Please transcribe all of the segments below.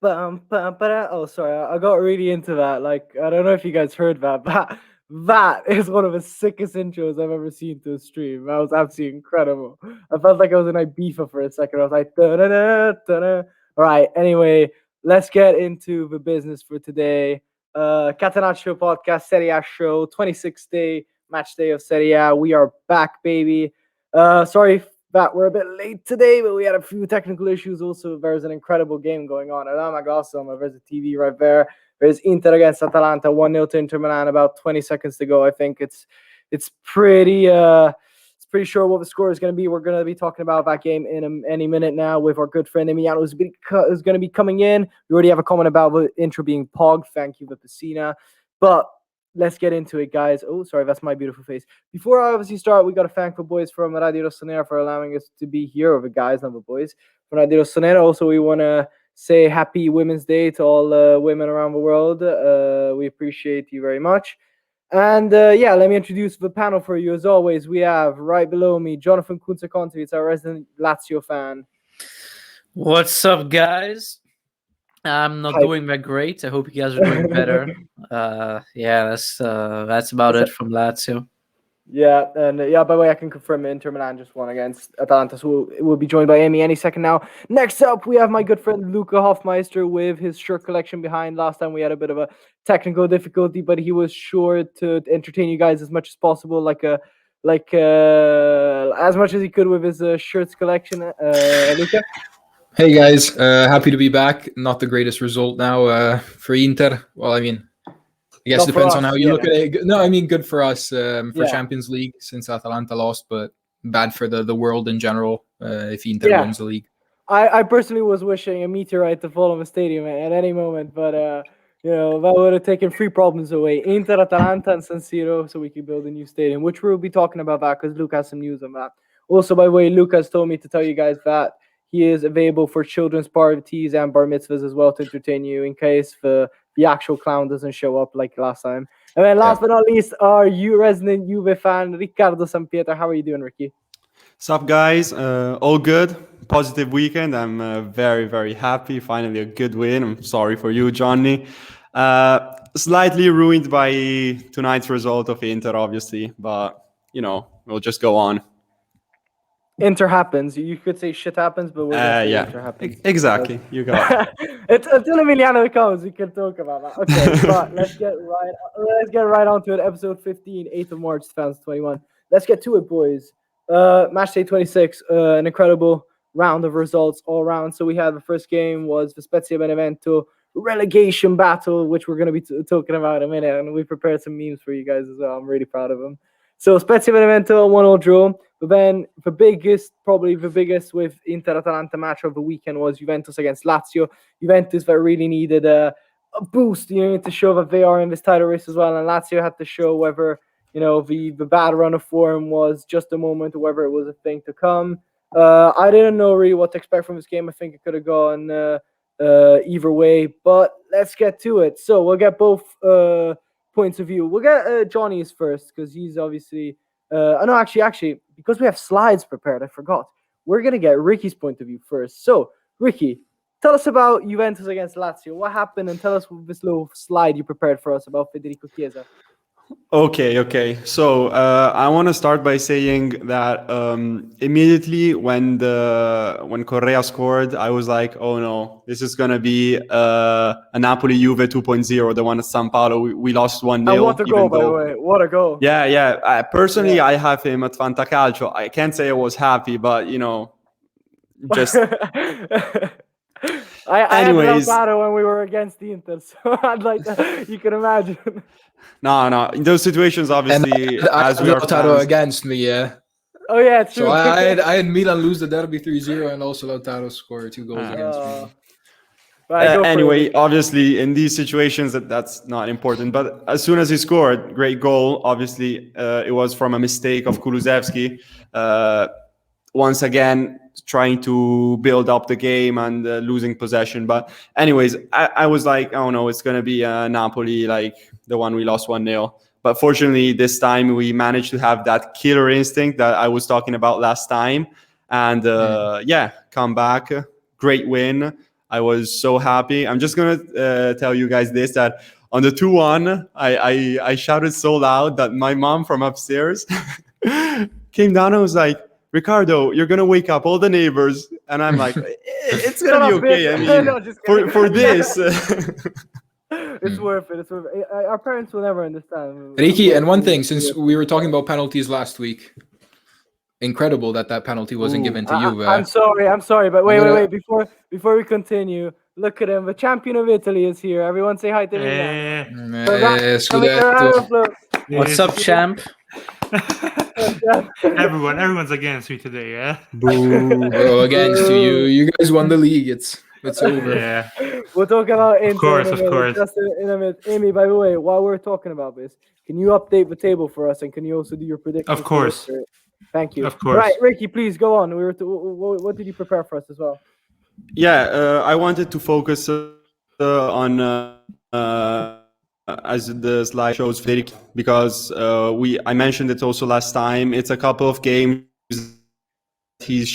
Oh, sorry, I got really into that. Like, I don't know if you guys heard that, but that is one of the sickest intros I've ever seen to a stream. That was absolutely incredible. I felt like I was in Ibiza for a second. I was like, da-da-da, da-da. All right, anyway, let's get into the business for today. Catenaccio Podcast, Serie A show, 26th day, match day of Serie A. We are back, baby. Sorry that we're a bit late today, but we had a few technical issues. Also, there's an incredible game going on. And oh my God, there's a TV right there. There's Inter against Atalanta, 1-0 to Inter Milan, about 20 seconds to go. I think it's pretty sure what the score is going to be. We're going to be talking about that game in any minute now with our good friend Emiliano, who's going to be coming in. We already have a comment about the intro being Pog. Thank you, Vipacina. But let's get into it, guys. Oh, sorry, that's my beautiful face. Before I obviously start, we got to thank the boys from Radio Rossonera for allowing us to be here, or the guys, not the boys, from Radio Rossonera. Also, we want to say happy Women's Day to all women around the world. We appreciate you very much. And let me introduce the panel for you. As always, we have right below me Jonathan Kunze-Conti. It's our resident Lazio fan. What's up, guys? I'm not doing that great. I hope you guys are doing better. That's about it from Lazio. Yeah, and by the way, I can confirm Inter Milan just won against Atalanta, so we'll be joined by Amy any second now. Next up, we have my good friend Luca Hofmeister with his shirt collection behind. Last time we had a bit of a technical difficulty, but he was sure to entertain you guys as much as possible, as much as he could with his shirts collection. Luca? Hey guys, happy to be back. Not the greatest result now for Inter. Well, I mean, I guess it depends on how you look at it. No, I mean, good for us for Champions League since Atalanta lost, but bad for the world in general if Inter wins the league. I personally was wishing a meteorite to fall on the stadium at any moment, but that would have taken 3 problems away. Inter, Atalanta, and San Siro, so we could build a new stadium, which we'll be talking about that because Luke has some news on that. Also, by the way, Luke has told me to tell you guys that he is available for children's parties and bar mitzvahs as well to entertain you in case the actual clown doesn't show up like last time. And then last but not least, our resident Juve fan, Riccardo Sampietro. How are you doing, Ricky? What's up, guys? All good. Positive weekend. I'm very, very happy. Finally a good win. I'm sorry for you, Johnny. Slightly ruined by tonight's result of Inter, obviously. But, we'll just go on. Inter happens. You could say shit happens, but we're going to say Inter happens. Exactly. You got it. Until Emiliano comes, we can talk about that. Okay, but let's get right onto it. Episode 15, 8th of March, 2021. Let's get to it, boys. Matchday 26, an incredible round of results all around. So we had the first game was the Spezia Benevento relegation battle, which we're going to be talking about in a minute. And we prepared some memes for you guys as well. I'm really proud of them. So Spezia Benevento 1-0 draw. But then probably the biggest with Inter-Atalanta match of the weekend was Juventus against Lazio. Juventus that really needed a boost, to show that they are in this title race as well. And Lazio had to show whether, the bad run of form was just a moment or whether it was a thing to come. I didn't know really what to expect from this game. I think it could have gone either way. But let's get to it. So we'll get both points of view. We'll get Johnny's first because he's obviously... no, actually, because we have slides prepared, I forgot. We're going to get Ricky's point of view first. So, Ricky, tell us about Juventus against Lazio. What happened? And tell us this little slide you prepared for us about Federico Chiesa. Okay. So I want to start by saying that immediately when Correa scored, I was like, oh no, this is going to be a Napoli Juve 2.0, the one at San Paolo. We lost 1-0. And what a goal, by the way. What a goal. Yeah. I have him at Fantacalcio. I can't say I was happy, but, just... I had Lautaro when we were against the Inter, so I'd like to, you can imagine. No. In those situations, obviously, as we are Lautaro against me, yeah. Oh yeah, true. So I had Milan lose the derby 3-0, and also Lautaro score 2 goals against me. Anyway, obviously, in these situations, that's not important. But as soon as he scored, great goal. Obviously, it was from a mistake of Kulusevski. Once again, trying to build up the game and losing possession. But anyways, I was like, oh no, it's going to be Napoli, like the one we lost 1-0. But fortunately, this time we managed to have that killer instinct that I was talking about last time. And come back, great win. I was so happy. I'm just gonna tell you guys this, that on the 2-1, I shouted so loud that my mom from upstairs came down and was like, "Ricardo, you're gonna wake up all the neighbors," and I'm like, "It's gonna be okay." I mean, No, just kidding. for this. It's worth it. It's worth it. Our parents will never understand. Ricky, and one thing, since we were talking about penalties last week, incredible that penalty wasn't given to you. I'm sorry, but wait. Before we continue, look at him. The champion of Italy is here. Everyone say hi to me. What's up, champ? Everyone's against me today, yeah? Boo, bro, against you. You guys won the league. It's over. Yeah. We'll talk about Inter Of course. Just in a minute. Amy, by the way, while we're talking about this, can you update the table for us, and can you also do your predictions? Of course. Thank you. Of course. Right, Ricky, please go on. What did you prepare for us as well? Yeah, I wanted to focus on as the slide shows, because I mentioned it also last time. It's a couple of games he's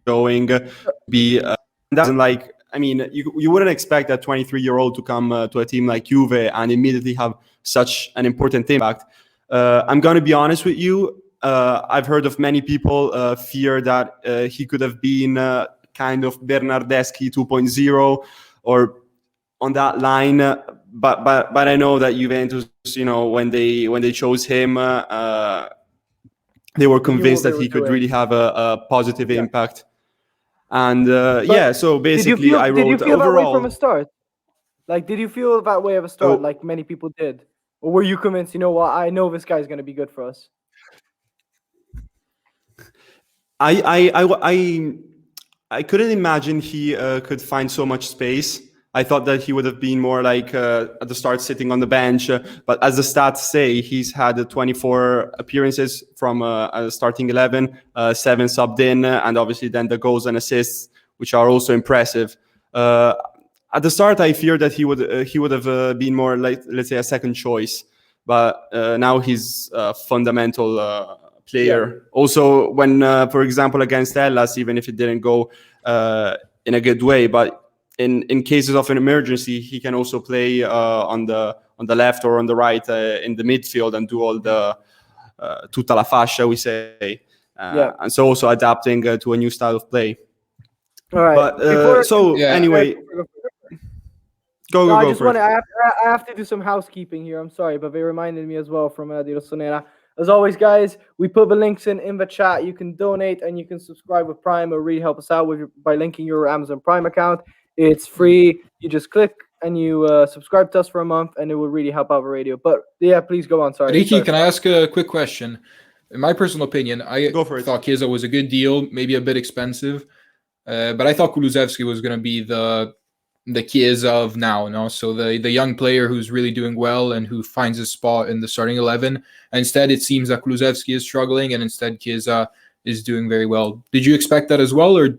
showing be doesn't like. I mean, you wouldn't expect a 23-year-old to come to a team like Juve and immediately have such an important impact. I'm going to be honest with you. I've heard of many people fear that he could have been kind of Bernardeschi 2.0 or on that line. But I know that Juventus, when they chose him, they were convinced that he could really have a positive impact. And so basically, I wrote did you feel overall. that way from a start? Like, did you feel that way at a start, like many people did? Or were you convinced, I know this guy's going to be good for us? I couldn't imagine he could find so much space. I thought that he would have been more like at the start sitting on the bench. But as the stats say, he's had 24 appearances from a starting 11, 7 subbed in, and obviously then the goals and assists, which are also impressive. At the start, I feared that he would have been more like, let's say, a second choice. But now he's a fundamental player. Yeah. Also, when, for example, against Hellas, even if it didn't go in a good way, but in cases of an emergency, he can also play on the left or on the right in the midfield and do all the tutta la fascia, we say. And so also adapting to a new style of play. All right. But, anyway, go. I have to do some housekeeping here. I'm sorry, but they reminded me as well from Di Rossonera. As always, guys, we put the links in the chat. You can donate and you can subscribe with Prime. It'll really help us out by linking your Amazon Prime account. It's free. You just click and you subscribe to us for a month, and it will really help out the radio. But yeah, please go on. Sorry. Ricky, can I ask a quick question? In my personal opinion, I thought Chiesa was a good deal, maybe a bit expensive, but I thought Kulusevski was going to be the Chiesa of now, no? So the young player who's really doing well and who finds his spot in the starting 11. And instead, it seems that Kulusevski is struggling, and instead Chiesa is doing very well. Did you expect that as well, or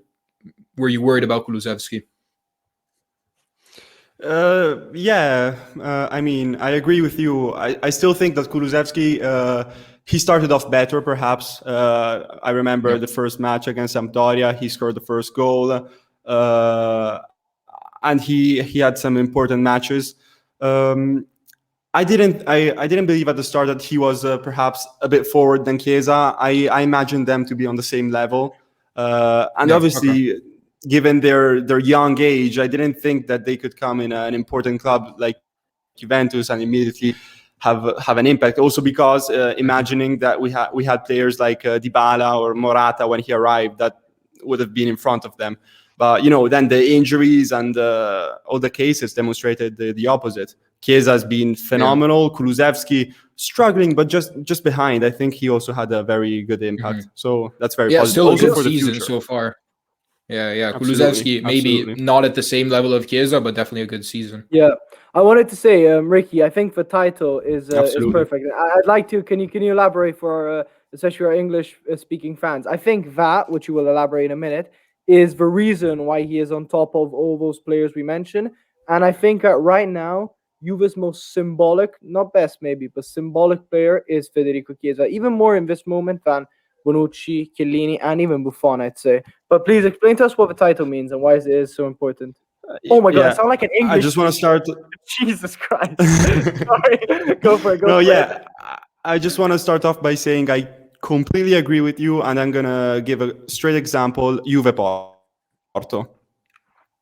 were you worried about Kulusevski? I mean, I agree with you. I still think that Kulusevski, he started off better, perhaps. I remember the first match against Sampdoria, he scored the first goal. And he had some important matches. I didn't believe at the start that he was perhaps a bit forward than Chiesa. I imagined them to be on the same level. Obviously, given their young age, I didn't think that they could come in an important club like Juventus and immediately have an impact. Also because imagining that we had players like Dybala or Morata when he arrived, that would have been in front of them. But then the injuries and all the cases demonstrated the opposite. Chiesa has been phenomenal. Yeah. Kulusevski struggling, but just behind. I think he also had a very good impact. Mm-hmm. So that's very positive. Still also a good season so far. Yeah. Kulusevski maybe not at the same level of Chiesa, but definitely a good season. Yeah, I wanted to say, Ricky, I think the title is perfect. I'd like to. Can you elaborate for especially our English-speaking fans? I think that, which you will elaborate in a minute, is the reason why he is on top of all those players we mentioned. And I think that right now, Juve's most symbolic, not best maybe, but symbolic player is Federico Chiesa. Even more in this moment than Bonucci, Chiellini, and even Buffon, I'd say. But please explain to us what the title means and why it is so important. Oh my God, I sound like an English I just want to start. Jesus Christ. Sorry. Go for it. I just want to start off by saying I completely agree with you, and I'm going to give a straight example, Juve Porto.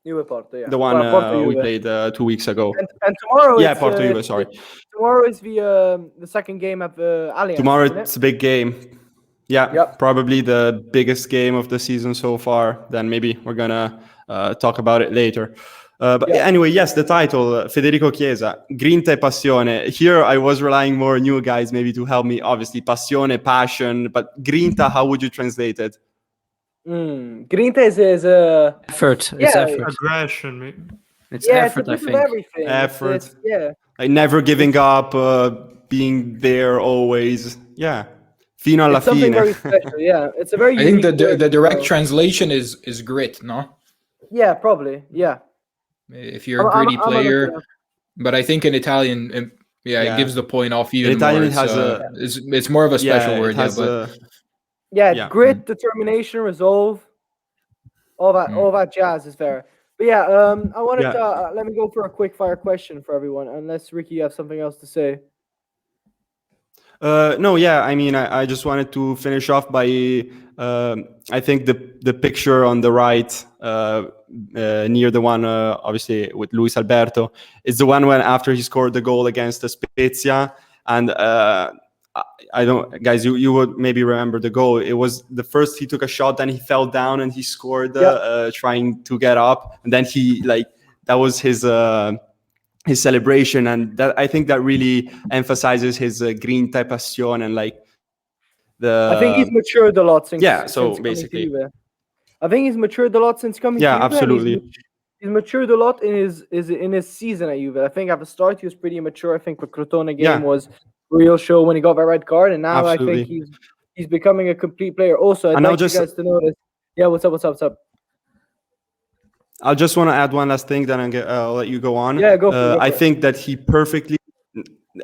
Juve Porto, yeah. The one we played 2 weeks ago. And tomorrow Porto Juve, sorry. Tomorrow is the second game at the Allianz. Tomorrow it's a big game. Yeah, probably the biggest game of the season so far. Then maybe we're going to talk about it later. Anyway, yes, the title, Federico Chiesa, Grinta e Passione. Here I was relying more on you guys maybe to help me. Obviously, Passione, passion, but Grinta, how would you translate it? Grinta is effort. It's effort. Aggression, maybe. It's effort, I think. Everything. Effort. It's like never giving up, being there always. Yeah. Fino alla it's something fine. very special. Yeah, it's a very. I think the direct translation is grit, no? Yeah, probably. Yeah. If you're a gritty player, but I think in Italian, it gives the point off even more. It has it's more of a special word. Grit, determination, resolve, all that jazz is there. But I wanted to let me go for a quick fire question for everyone, unless Ricky, you have something else to say. No, I mean, I just wanted to finish off by I think the picture on the right near the one obviously with Luis Alberto is the one when after he scored the goal against the Spezia, and I don't, guys, you would maybe remember the goal. It was the first he took a shot, then he fell down and he scored trying to get up, and then that was his celebration, and that I think that really emphasizes his grinta e passione and I think he's matured a lot since. So basically, I think he's matured a lot since coming. to Juve, absolutely. He's matured a lot in his season at Juve. I think at the start he was pretty immature. I think the Crotone game was a real show when he got that red card, and now I think he's becoming a complete player. Also, I'd like you guys to notice. Yeah, what's up? I just want to add one last thing, then I'll let you go on. Yeah, go for it. I think that he perfectly,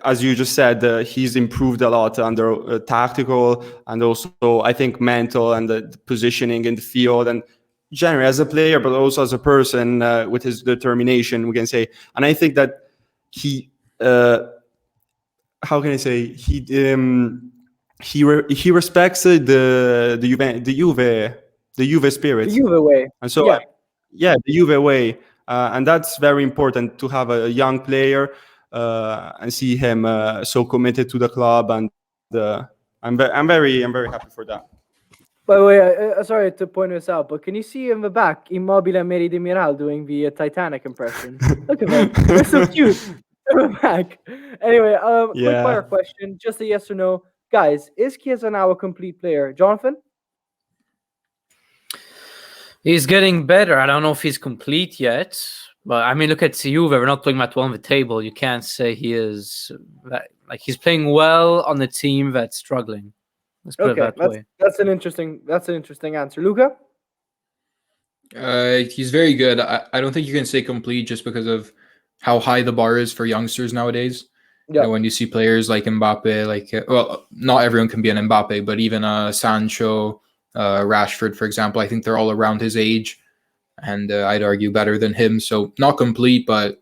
as you just said, he's improved a lot under tactical and also I think mental and the positioning in the field and generally as a player, but also as a person with his determination, we can say. And I think that he, how can I say, he respects the Juve spirit. The Juve way. And so. The Juve way, and that's very important to have a young player and see him so committed to the club, and I'm very happy for that. By the way, sorry to point this out, but can you see in the back Immobile and Meri Demiral doing the Titanic impression? Look at them; they're so cute. In the back. Anyway, quick fire question, just a yes or no, guys. Is Chiesa now a complete player, Jonathan? He's getting better. I don't know if he's complete yet, but I mean, look at Juve. We're not talking about one on the table. You can't say he is he's playing well on the team that's struggling. Let's put it that way. That's an interesting answer, Luca. He's very good. I don't think you can say complete just because of how high the bar is for youngsters nowadays. Yeah. When you see players like Mbappe, not everyone can be an Mbappe, but even Sancho. Rashford, for example, I think they're all around his age, and I'd argue better than him. So not complete, but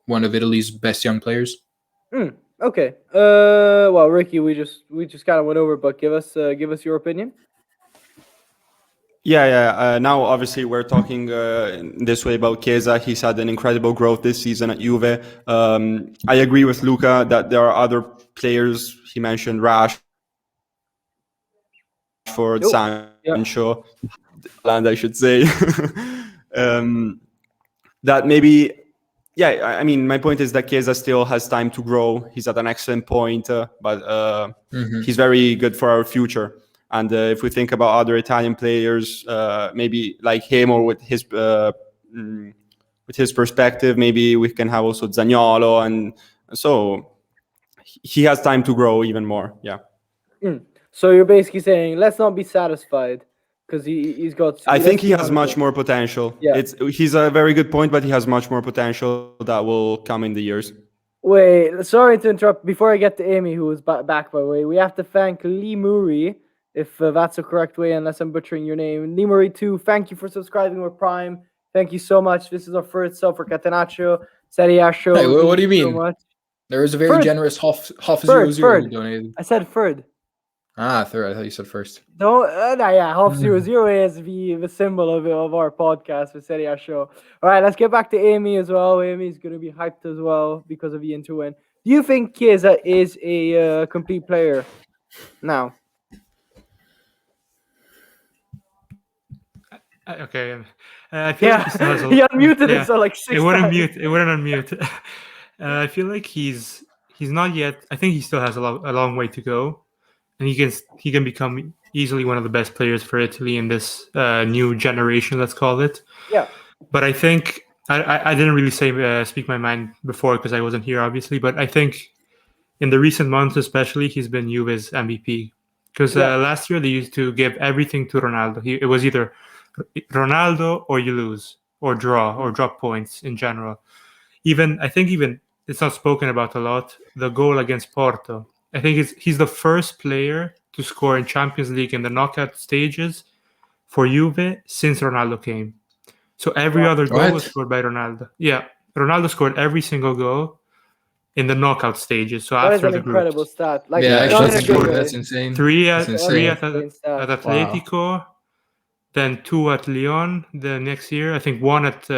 one of Italy's best young players. Okay. Well, Ricky, we just kind of went over, but give us your opinion. Now, obviously, we're talking this way about Chiesa. He's had an incredible growth this season at Juve. I agree with Luca that there are other players. He mentioned Rashford, Sancho, and I should say that maybe, I mean, my point is that Chiesa still has time to grow. He's at an excellent point, but he's very good for our future. And if we think about other Italian players, maybe like him or with his perspective, maybe we can have also Zaniolo, and so he has time to grow even more. Yeah. So you're basically saying let's not be satisfied because he's got. I think he has much more potential. Yeah. He's a very good point, but he has much more potential that will come in the years. Wait, sorry to interrupt. Before I get to Amy, who is back by the way, we have to thank Lee Murray if that's the correct way, unless I'm butchering your name. Nimori2, thank you for subscribing with Prime. Thank you so much. This is our first sub for Catenaccio. Serie A show. Hey, what do you So mean? much. There was a very Third. generous half Third, 0-0 who third. donated. I said third. Ah, third. I thought you said first. No, yeah, half 0-0 is the symbol of our podcast, the Serie A show. All right, let's get back to Amy as well. Amy's going to be hyped as well because of the Inter win. Do you think Chiesa is a complete player now? Okay. I feel like he still has he unmuted himself like 6 times. It wouldn't unmute. I feel like he's not yet. I think he still has a long way to go, and he can become easily one of the best players for Italy in this new generation. Let's call it. Yeah. But I think I didn't really speak my mind before because I wasn't here, obviously. But I think in the recent months, especially, he's been Juve's MVP. Because last year they used to give everything to Ronaldo. It was either Ronaldo or you lose or draw or drop points in general. I think it's not spoken about a lot. The goal against Porto. I think he's the first player to score in Champions League in the knockout stages for Juve since Ronaldo came. So every other goal was scored by Ronaldo. Yeah, Ronaldo scored every single goal in the knockout stages. So that after is an the incredible groups. stat. Like, yeah, actually, that's insane. Three at insane. Atletico, then 2 at Lyon the next year. I think 1 at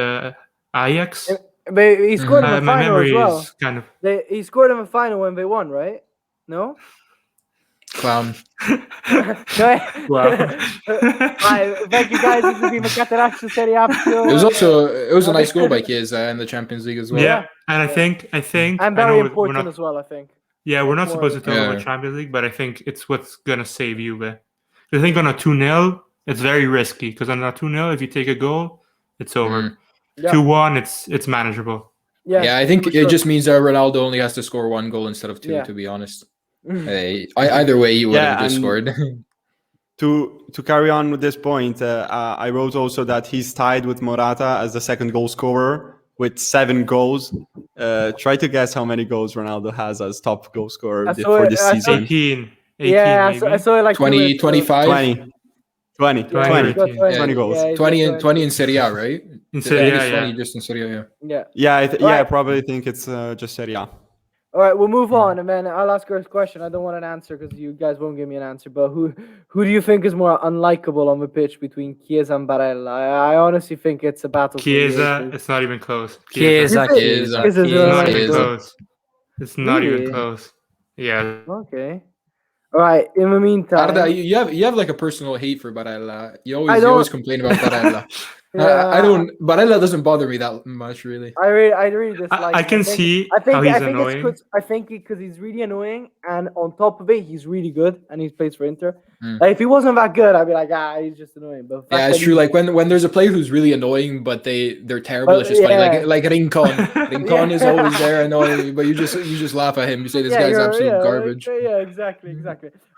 Ajax. But he scored in the my final as memory well. is kind of. He scored in the final when they won, right? No? Clown. Wow. Thank you guys. This has been the Catenaccio Serie A show. It was a nice goal by Chiesa in the Champions League as well. Yeah, and I think and very important as well. I think. Yeah, we're not supposed to talk about Champions League, but I think it's what's gonna save Juve. I think on a 2-0, it's very risky because on a 2-0, if you take a goal, it's over. 2-1, it's manageable. Yeah, I think it just means that Ronaldo only has to score 1 goal instead of 2. To be honest. Either way, he would have just scored. To carry on with this point, I wrote also that he's tied with Morata as the second goal scorer with 7 goals. Try to guess how many goals Ronaldo has as top goal scorer for this season. 18 yeah, maybe. I saw it like 20, 25? 20 goals. 20 in Serie A, right? In Serie A, 20 just in Serie A, I probably think it's just Serie A. All right, we'll move on, and then I'll ask her a question. I don't want an answer because you guys won't give me an answer. But who do you think is more unlikable on the pitch between Chiesa and Barella? I honestly think it's a battle. Chiesa, it's not even close. Chiesa. It's not even close. It's not even close. Yeah. Okay. All right. In the meantime, Arda, you have like a personal hate for Barella. You always complain about Barella. Barella doesn't bother me that much, really. I really dislike. I can see how he's annoying. I think because he's really annoying, and on top of it, he's really good, and he plays for Inter. Like, if he wasn't that good, I'd be like, he's just annoying. But it's true. Like when there's a player who's really annoying, but they're terrible, it's just funny. Like Rincon. Rincon is always there annoying, but you just laugh at him. You say this guy's absolute garbage. Exactly.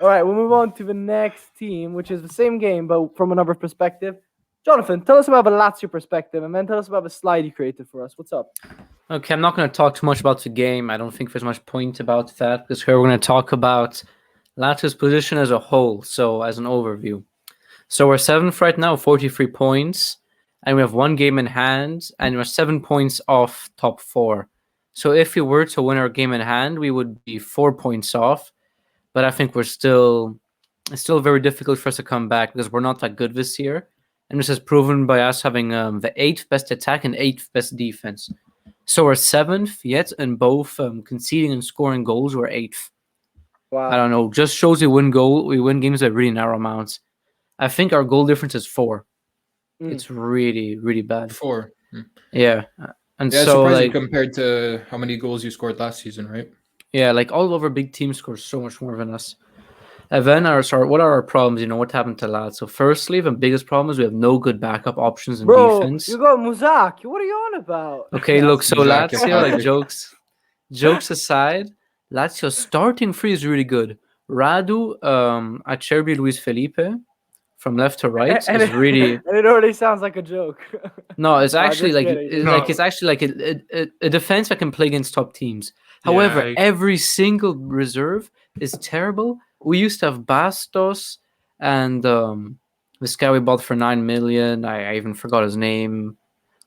All right, we'll move on to the next team, which is the same game, but from another perspective. Jonathan, tell us about the Lazio perspective, and then tell us about the slide you created for us. What's up? Okay, I'm not going to talk too much about the game. I don't think there's much point about that, because here we're going to talk about Lazio's position as a whole, so as an overview. So we're 7th right now, 43 points, and we have 1 game in hand, and we're 7 points off top 4. So if we were to win our game in hand, we would be 4 points off, but I think it's still very difficult for us to come back because we're not that good this year. And this is proven by us having the 8th best attack and 8th best defense. So we're 7th, yet in both conceding and scoring goals, we're 8th. Wow. I don't know. Just shows we win games by really narrow amounts. I think our goal difference is 4. It's really, really bad. 4. Yeah. And so surprising compared to how many goals you scored last season, right? Yeah, like all over big teams score so much more than us. And then what are our problems? What happened to Lazio? So firstly, the biggest problem is we have no good backup options in defense. You got Muzak. What are you on about? Okay, look, so Lazio, like jokes aside, Lazio's starting 3 is really good. Radu, Acerbi, Luis Felipe, from left to right is really. And it already sounds like a joke. No, it's actually like a defense that can play against top teams. However, every single reserve is terrible. We used to have Bastos, and this guy we bought for 9 million. I even forgot his name.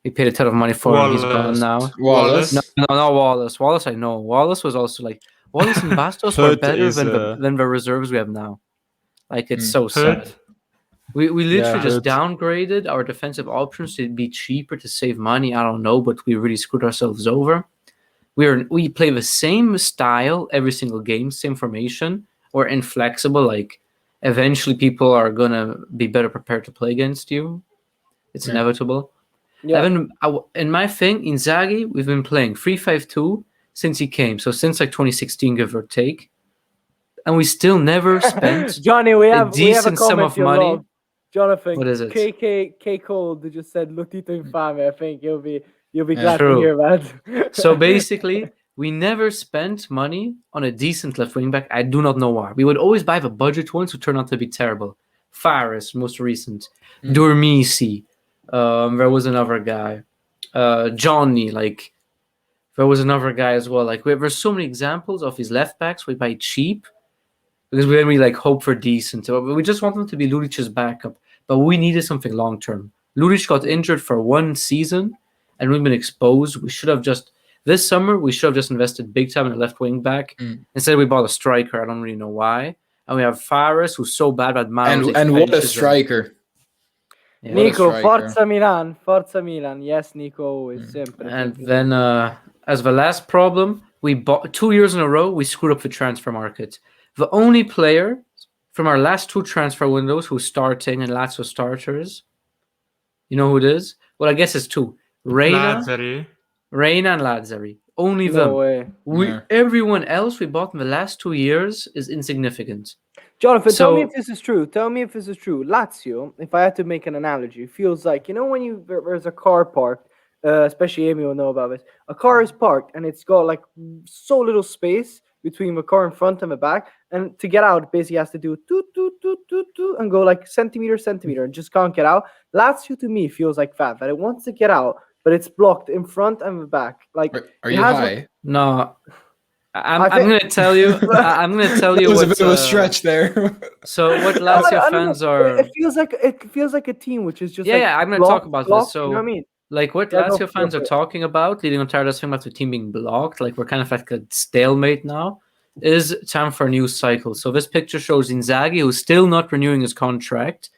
We paid a ton of money for him. He's gone now. Wallace? No, not Wallace. Wallace, I know. Wallace was also like Wallace and Bastos were better than the reserves we have now. Like it's so sad. We literally just downgraded our defensive options to be cheaper to save money. I don't know, but we really screwed ourselves over. We play the same style every single game, same formation. We're inflexible. Like eventually, people are gonna be better prepared to play against you. It's inevitable. Yeah. Evan, in my thing, Inzaghi, we've been playing 3-5-2 since he came. So since like 2016, give or take, and we still never spent Johnny. We have a sum of money. Love. Jonathan, what is it? K Cole just said Lotito Infame. I think you'll be glad to hear that. So basically, we never spent money on a decent left wing back. I do not know why. We would always buy the budget ones who turn out to be terrible. Faris, most recent. Durmisi. There was another guy. Johnny. Like there was another guy as well. Like there's so many examples of his left backs we buy cheap. Because we didn't really like hope for decent. We just want them to be Ludic's backup. But we needed something long term. Ludic got injured for 1 season and we've been exposed. This summer we should have just invested big time in a left wing back. Instead we bought a striker. I don't really know why. And we have Faris, who's so bad at Miles. And what a striker. Yeah. Nico, Forza Milan. Yes, Nico, always sempre. And then as the last problem, we bought 2 years in a row, we screwed up the transfer market. The only player from our last 2 transfer windows who's starting and Lazio starters, you know who it is? Well, I guess it's 2. Reina and Lazzari. Only them. Way. Everyone else we bought in the last 2 years is insignificant. Jonathan, tell me if this is true. Lazio, if I had to make an analogy, feels like, when there's a car parked, especially Amy will know about this. A car is parked and it's got like so little space between the car in front and the back, and to get out, it basically has to do and go like centimeter, and just can't get out. Lazio to me feels like that it wants to get out, but it's blocked in front and the back. Like, are you high? No, I'm going to tell you. I'm going to tell you. It was a bit of a stretch there. So what Lazio fans are? It feels like a team which is just I'm going to talk about this. So you know what I mean? Like what Lazio fans are talking about, leading on to thing about the team being blocked, like we're kind of like a stalemate now, is time for a new cycle. So this picture shows Inzaghi, who's still not renewing his contract.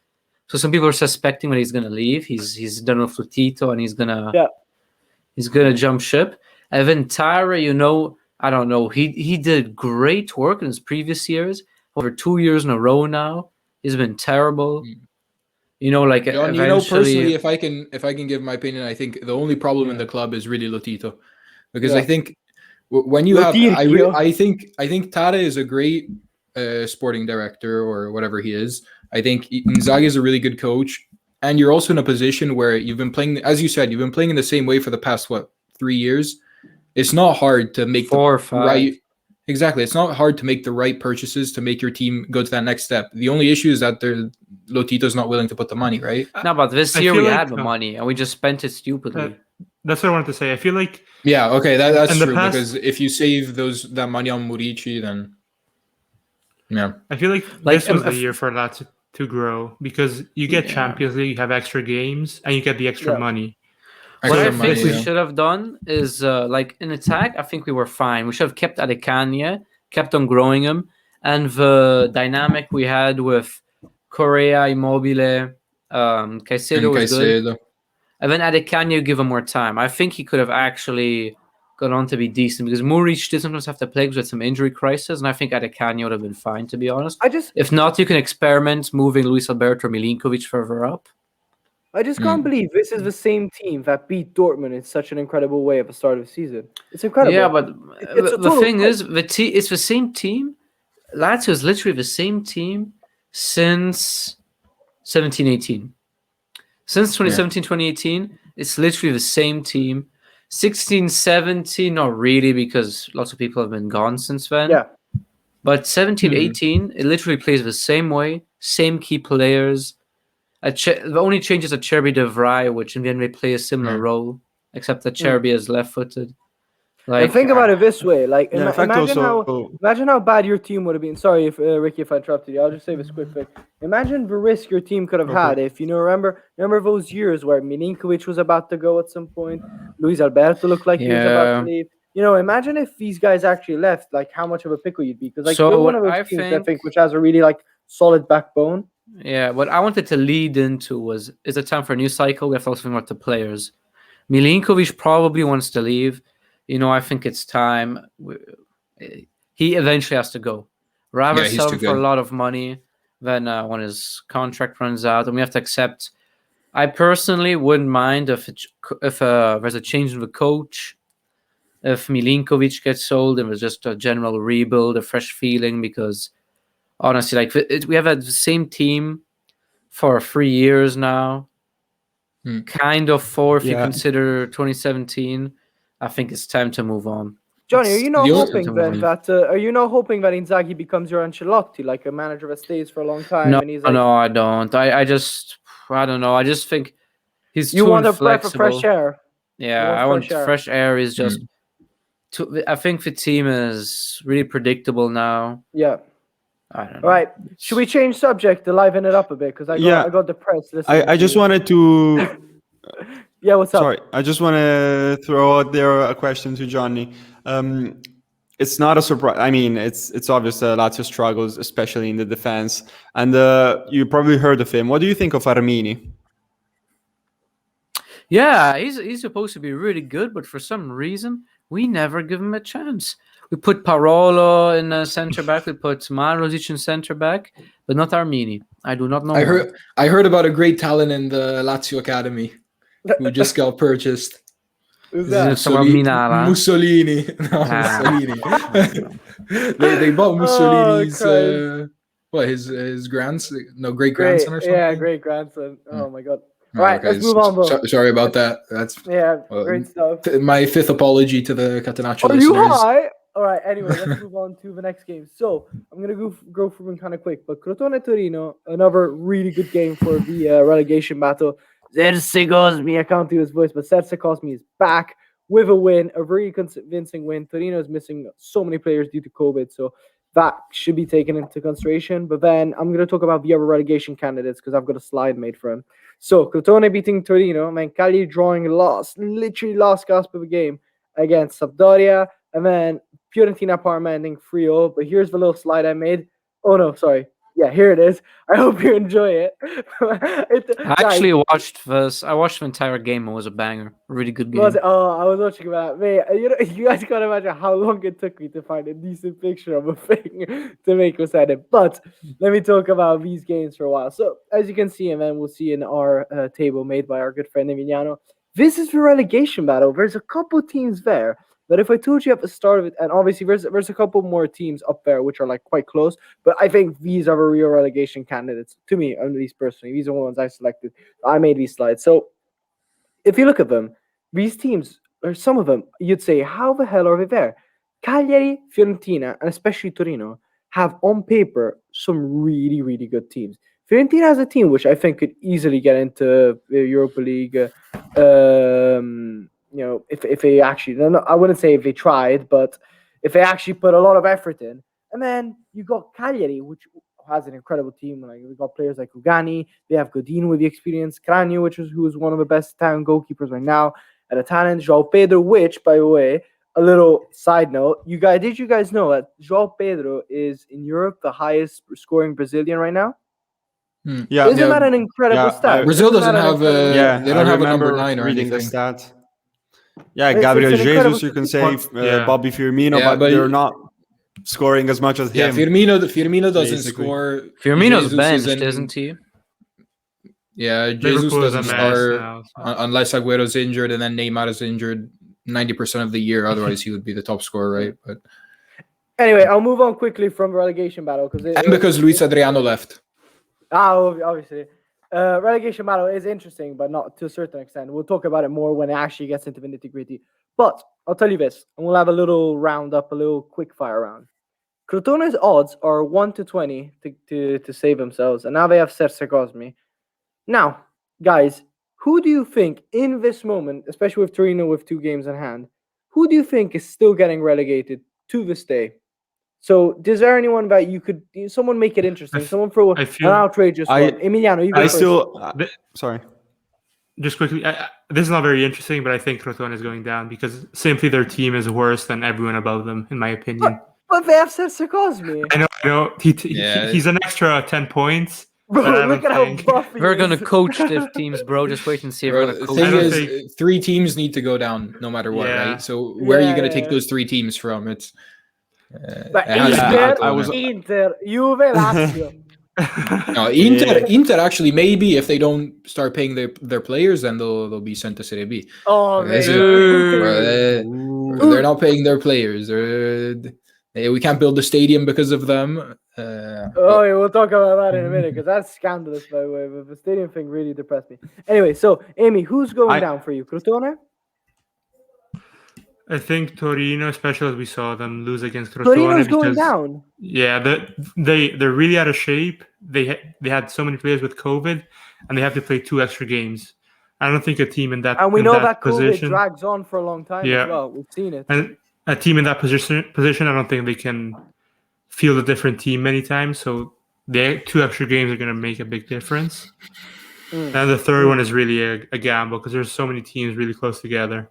So some people are suspecting that he's going to leave. He's done with Lotito and he's gonna jump ship. Evan Tyra, I don't know. He did great work in his previous years. Over 2 years in a row now, he's been terrible. Personally, if I can give my opinion, I think the only problem in the club is really Lotito, because I think when you I think Tara is a great sporting director or whatever he is. I think Inzaghi is a really good coach, and you're also in a position where you've been playing, as you said, you've been playing in the same way for the past 3 years. It's not hard to make 4 or 5. Right. Exactly. It's not hard to make the right purchases to make your team go to that next step. The only issue is that Lotito's not willing to put the money, right? No, but this year we had the money and we just spent it stupidly. That's what I wanted to say. I feel like... Yeah, okay, that's true. Because if you save that money on Murici, then... Yeah. I feel like this was the year for Lazio to grow, because you get Champions League, you have extra games, and you get the extra money. What I think we should have done is, in attack, I think we were fine. We should have kept Adekanye, kept on growing him, and the dynamic we had with Correa, Immobile, Caicedo was good. And then Adekanye, give him more time. I think he could have actually gone on to be decent, because Muric did sometimes have to play with some injury crisis, and I think Adekanye would have been fine, to be honest. If not, you can experiment moving Luis Alberto or Milinkovic further up. I just can't believe this is the same team that beat Dortmund in such an incredible way at the start of the season. It's incredible. Yeah, but the thing is, it's the same team. Lazio is literally the same team since 17-18. Since 2017-2018, it's literally the same team. 16-17, not really, because lots of people have been gone since then. Yeah. But 17-18, it literally plays the same way, same key players. The only change is Cherby De Vrij, which in the end they play a similar role, except that Cherby is left-footed. And think about it this way: like, in fact, imagine how bad your team would have been. Sorry, if Ricky, if I interrupted you, I'll just say this quick. Imagine the risk your team could have had if remember those years where Milinkovic was about to go at some point, Luis Alberto looked like he was about to leave. Imagine if these guys actually left, like how much of a pickle you'd be. Because like you're one of those teams, I think, which has a really like solid backbone. Yeah, what I wanted to lead into is it time for a new cycle? We have to also think about the players. Milinkovic probably wants to leave. I think it's time. He eventually has to go. Rather sell him for a lot of money than when his contract runs out, and we have to accept. I personally wouldn't mind if there's a change in the coach, if Milinkovic gets sold, and there's just a general rebuild, a fresh feeling. Because honestly, like we have had the same team for 3 years now, kind of 4 if you consider 2017. I think it's time to move on. Johnny, are you not hoping that Inzaghi becomes your Ancelotti, like a manager that stays for a long time? No, and he's like, no, I don't. I don't know. I just think he's you too want inflexible. a breath of fresh air. Yeah, I want fresh air. Is just. I think the team is really predictable now. Yeah. I don't know. All right. Should we change subject to liven it up a bit? Because I got depressed. I just wanted to. Yeah, what's up? Sorry, I just want to throw out there a question to Johnny. It's not a surprise. I mean, it's obvious Lazio struggles, especially in the defense. And you probably heard of him. What do you think of Armini? Yeah, he's supposed to be really good, but for some reason, we never give him a chance. We put Parolo in center back. We put Marozic in center back, but not Armini. I do not know. I heard about a great talent in the Lazio academy who just got purchased. Who's that? Mussolini. No, Mussolini. They bought Mussolini's his grandson, great grandson or something. Yeah, great grandson. Oh my god. All right, let's move on, bro. Sorry about that. That's great stuff. My 5th apology to the Catenaccio listeners. You high? All right, anyway, let's move on to the next game. So I'm going to go through them kind of quick. But Crotone Torino, another really good game for the relegation battle. Serse Cosmi, I can't do his voice, but Serse Cosmi is back with a win, a very convincing win. Torino is missing so many players due to COVID, so that should be taken into consideration. But then I'm going to talk about the other relegation candidates because I've got a slide made for him. So Crotone beating Torino, and then Cagliari drawing literally last gasp of a game against Sampdoria, and then Fiorentina Parma ending 3-0. But here's the little slide I made. Oh no, sorry. Yeah, here it is. I hope you enjoy it. I actually watched this. I watched the entire game. It was a banger. A really good game. I was watching that. Man, you guys can't imagine how long it took me to find a decent picture of a thing to make us edit. But let me talk about these games for a while. So, as you can see, and then we'll see in our table made by our good friend Emiliano, this is the relegation battle. There's a couple teams there. But if I told you at the start of it, and obviously there's a couple more teams up there which are like quite close, but I think these are the real relegation candidates to me, at least personally. These are the ones I selected. I made these slides. So if you look at them, these teams, or some of them, you'd say, how the hell are they there? Cagliari, Fiorentina, and especially Torino have on paper some really, really good teams. Fiorentina has a team which I think could easily get into the Europa League. If they actually, I wouldn't say if they tried, but if they actually put a lot of effort in. And then you got Cagliari, which has an incredible team. Like we got players like Rugani, they have Godin with the experience, Cragno, who is one of the best Italian goalkeepers right now, and Italian João Pedro, which, by the way, a little side note, did you guys know that João Pedro is in Europe the highest scoring Brazilian right now? Yeah, isn't that an incredible stat? Brazil doesn't have they don't have a number 9 or reading anything. The stat. Yeah, Gabriel Jesus, you can say, Bobby Firmino, but they're not scoring as much as him. Yeah, Firmino doesn't score. Firmino's benched, isn't he? Yeah, Jesus doesn't start unless Agüero's injured, and then Neymar is injured 90% of the year. Otherwise, he would be the top scorer, right? But anyway, I'll move on quickly from the relegation battle because Luis Adriano left. Obviously. Relegation battle is interesting, but not to a certain extent. We'll talk about it more when it actually gets into the nitty-gritty. But I'll tell you this, and we'll have a little roundup, a little quick fire round. Crotone's odds are 1-20 to save themselves, and now they have Serse Cosmi. Now, guys, who do you think in this moment, especially with Torino with 2 games in hand, who do you think is still getting relegated to this day? So, is there anyone that you could, someone make it interesting? Someone throw an outrageous one. Emiliano, you go first. Sorry. Just quickly, this is not very interesting, but I think Crotone is going down because simply their team is worse than everyone above them, in my opinion. But they have Cesar Cosmi. I know. He's an extra 10 points. Bro, look at how buff We're going to coach the teams, bro. Just wait and see if we're going to coach. The thing is, 3 teams need to go down no matter what, right? So where are you going to take those 3 teams from? It's Inter, Juve, Lazio. No, Inter actually, maybe if they don't start paying their players, then they'll be sent to Serie B. Oh, they're not paying their players. We can't build a stadium because of them. We'll talk about that in a minute because that's scandalous, by the way. But the stadium thing really depressed me. Anyway, so Amy, who's going down for you? Crotone? I think Torino, especially as we saw them lose against Crotone. Torino's going down. Yeah, they're really out of shape. They had so many players with COVID, and they have to play 2 extra games. I don't think a team in that and we know that position, COVID drags on for a long time as well. We've seen it. And a team in that position, I don't think they can field a different team many times. So the 2 extra games are going to make a big difference. And the third one is really a gamble because there's so many teams really close together.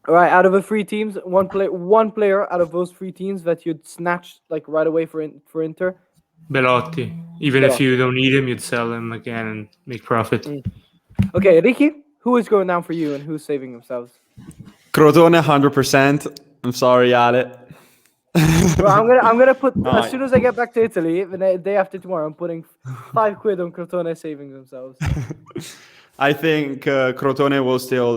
All right, out of the 3 teams, one player out of those 3 teams that you'd snatch like right away for Inter. Belotti. Even if you don't need him, you'd sell him again and make profit. Okay, Ricky, who is going down for you and who's saving themselves? Crotone, 100%. I'm sorry, Ale. Well, I'm gonna put as soon as I get back to Italy, the day after tomorrow, I'm putting £5 on Crotone saving themselves. I think Crotone will still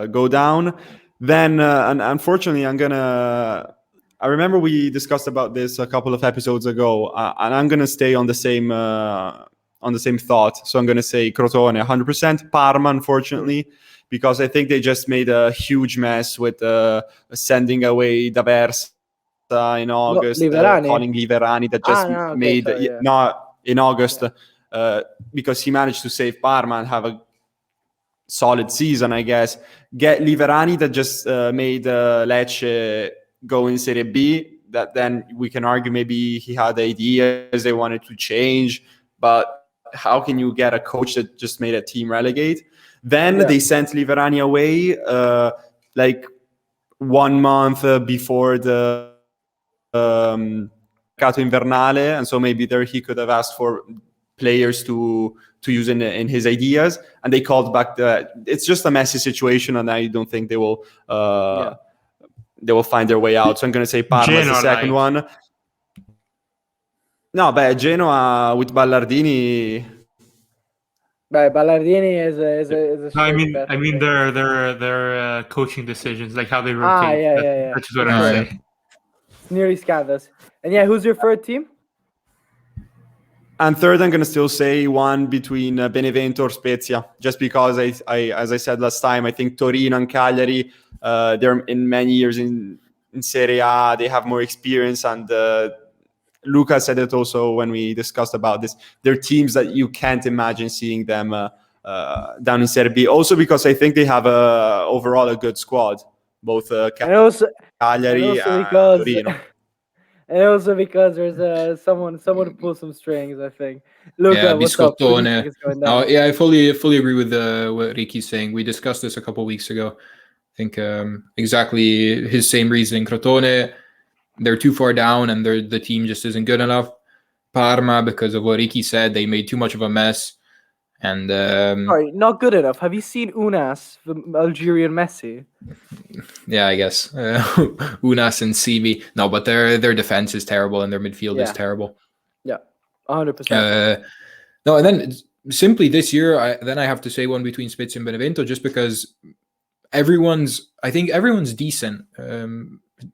go down. Then, unfortunately, I remember we discussed about this a couple of episodes ago, and I'm gonna stay on the same thought. So I'm gonna say Crotone 100%. Parma, unfortunately, because I think they just made a huge mess with sending away D'Aversa in August, calling Liverani that just not in August because he managed to save Parma and have a solid season, I guess. Get Liverani that just made Lecce go in Serie B. That then we can argue maybe he had ideas they wanted to change, but how can you get a coach that just made a team relegate? Then they sent Liverani away like 1 month before the Mercato Invernale, and so maybe there he could have asked for players to use in his ideas, and they called back it's just a messy situation, and I don't think they will find their way out. So I'm going to say Parma is the second one. No, Genoa with Ballardini. Ballardini is a I mean their coaching decisions, like how they rotate. Yeah. That's what I'm saying. Nearly scandalous. And who's your third team? And third, I'm going to still say one between Benevento or Spezia, just because I as I said last time, I think Torino and Cagliari, they're in many years in Serie A, they have more experience, and Luca said it also when we discussed about this. They're teams that you can't imagine seeing them down in Serie B. Also because I think they have overall a good squad, both Cagliari and Torino. And also because there's someone to pull some strings, I think. Luca, what's up? I fully agree with what Ricky's saying. We discussed this a couple of weeks ago. I think exactly his same reasoning. Crotone, they're too far down and the team just isn't good enough. Parma, because of what Ricky said, they made too much of a mess. And sorry, not good enough. Have you seen Unas, the Algerian Messi? Yeah, I guess Unas and CB. No, but their defense is terrible and their midfield is terrible. Yeah, 100%. No, and then simply this year, I have to say one between Spezia and Benevento, just because I think everyone's decent.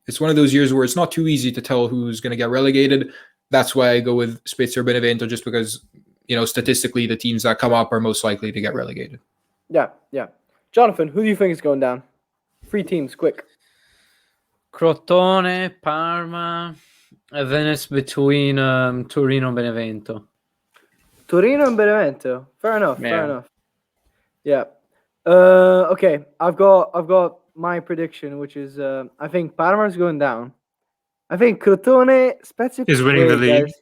It's one of those years where it's not too easy to tell who's going to get relegated. That's why I go with Spezia or Benevento, just because, statistically, the teams that come up are most likely to get relegated. Yeah. Jonathan, who do you think is going down? 3 teams, quick. Crotone, Parma, and then it's between Torino and Benevento. Torino and Benevento. Fair enough. Yeah. Okay, I've got my prediction, which is I think Parma's going down. I think Crotone, Spezia Is winning the league. guys.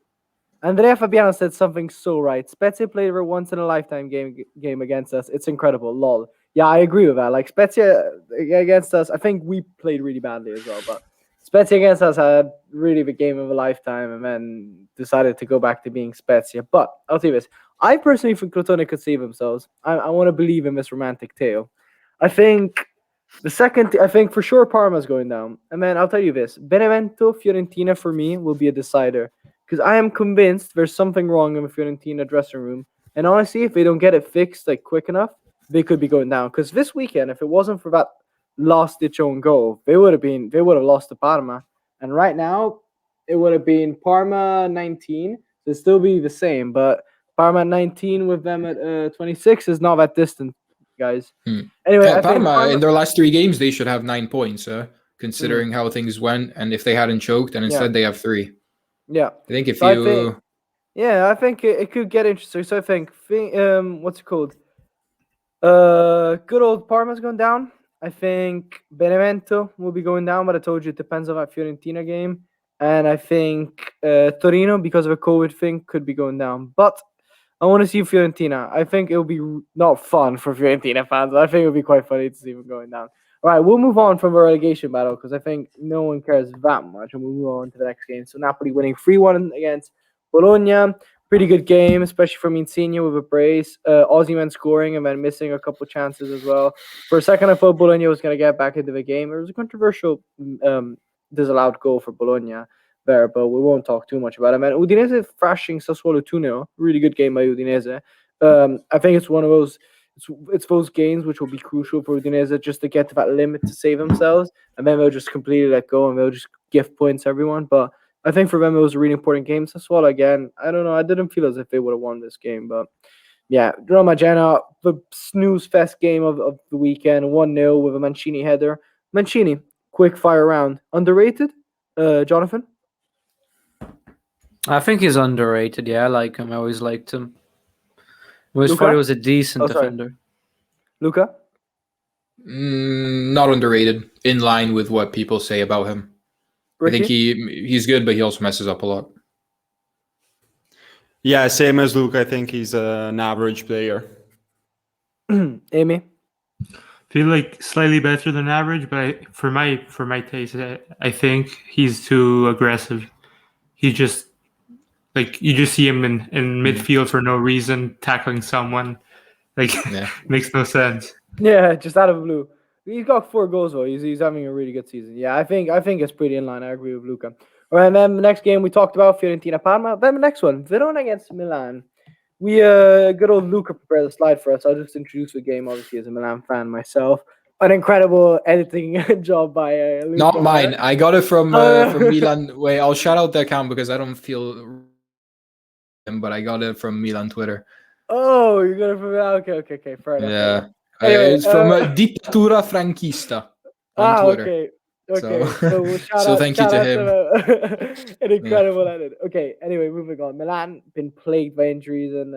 Andrea Fabiano said something so right. Spezia played a once in a lifetime game against us. It's incredible. Lol. Yeah, I agree with that. Like Spezia against us, I think we played really badly as well. But Spezia against us had really the game of a lifetime, and then decided to go back to being Spezia. But I'll tell you this: I personally think Crotone could save themselves. I want to believe in this romantic tale. I think I think for sure Parma's going down. And then I'll tell you this: Benevento, Fiorentina for me will be a decider. Because I am convinced there's something wrong in the Fiorentina dressing room. And honestly, if they don't get it fixed like quick enough, they could be going down. Because this weekend, if it wasn't for that last-ditch own goal, they would have lost to Parma. And right now, it would have been Parma 19. So it'd still be the same. But Parma 19 with them at 26 is not that distant, guys. Anyway, I think Parma, in their last 3 games, they should have 9 points, considering how things went. And if they hadn't choked, and instead they have 3. Yeah, I think if I think it could get interesting. So I think what's it called? Good old Parma's going down. I think Benevento will be going down, but I told you it depends on that Fiorentina game. And I think Torino, because of a COVID thing, could be going down. But I want to see Fiorentina. I think it'll be not fun for Fiorentina fans. I think it'll be quite funny to see them going down. All right, we'll move on from the relegation battle because I think no one cares that much, and we'll move on to the next game. So Napoli winning 3-1 against Bologna. Pretty good game, especially for Insigne with a brace. Osimhen scoring and then missing a couple chances as well. For a second, I thought Bologna was going to get back into the game. It was a controversial disallowed goal for Bologna there, but we won't talk too much about it. Man, Udinese thrashing Sassuolo 2-0. Really good game by Udinese. I think it's one of those. It's those games which will be crucial for Udinese just to get to that limit to save themselves, and then they'll just completely let go and they'll just gift points to everyone. But I think for them it was a really important game. Sassuolo again, I don't know. I didn't feel as if they would have won this game, but yeah, Roma Genoa, the snooze fest game of the weekend, 1-0 with a Mancini header. Mancini, quick fire round, underrated. Jonathan, I think he's underrated. Yeah, I like him. I always liked him. I always thought he was a decent defender. Luca? Not underrated. In line with what people say about him. Ricky? I think he's good, but he also messes up a lot. Yeah, same as Luke. I think he's an average player. Amy? Feel like slightly better than average, but for my taste, I think he's too aggressive. He just you just see him in midfield for no reason, tackling someone. Makes no sense. Yeah, just out of the blue. He's got 4 goals though. He's having a really good season. Yeah, I think it's pretty in line. I agree with Luca. All right, and then the next game we talked about Fiorentina Parma. Then the next one, Verona against Milan. We good old Luca prepared the slide for us. I'll just introduce the game. Obviously, as a Milan fan myself, an incredible editing job by Luca. Not mine. I got it from Milan. Wait, I'll shout out the account because I don't feel. But I got it from Milan Twitter. Oh, you got it from okay. Fair enough. Yeah, anyway, it's from Dittatura Franchista on Twitter. Okay. So thank you to him. An incredible edit. Okay, anyway, moving on. Milan been plagued by injuries, and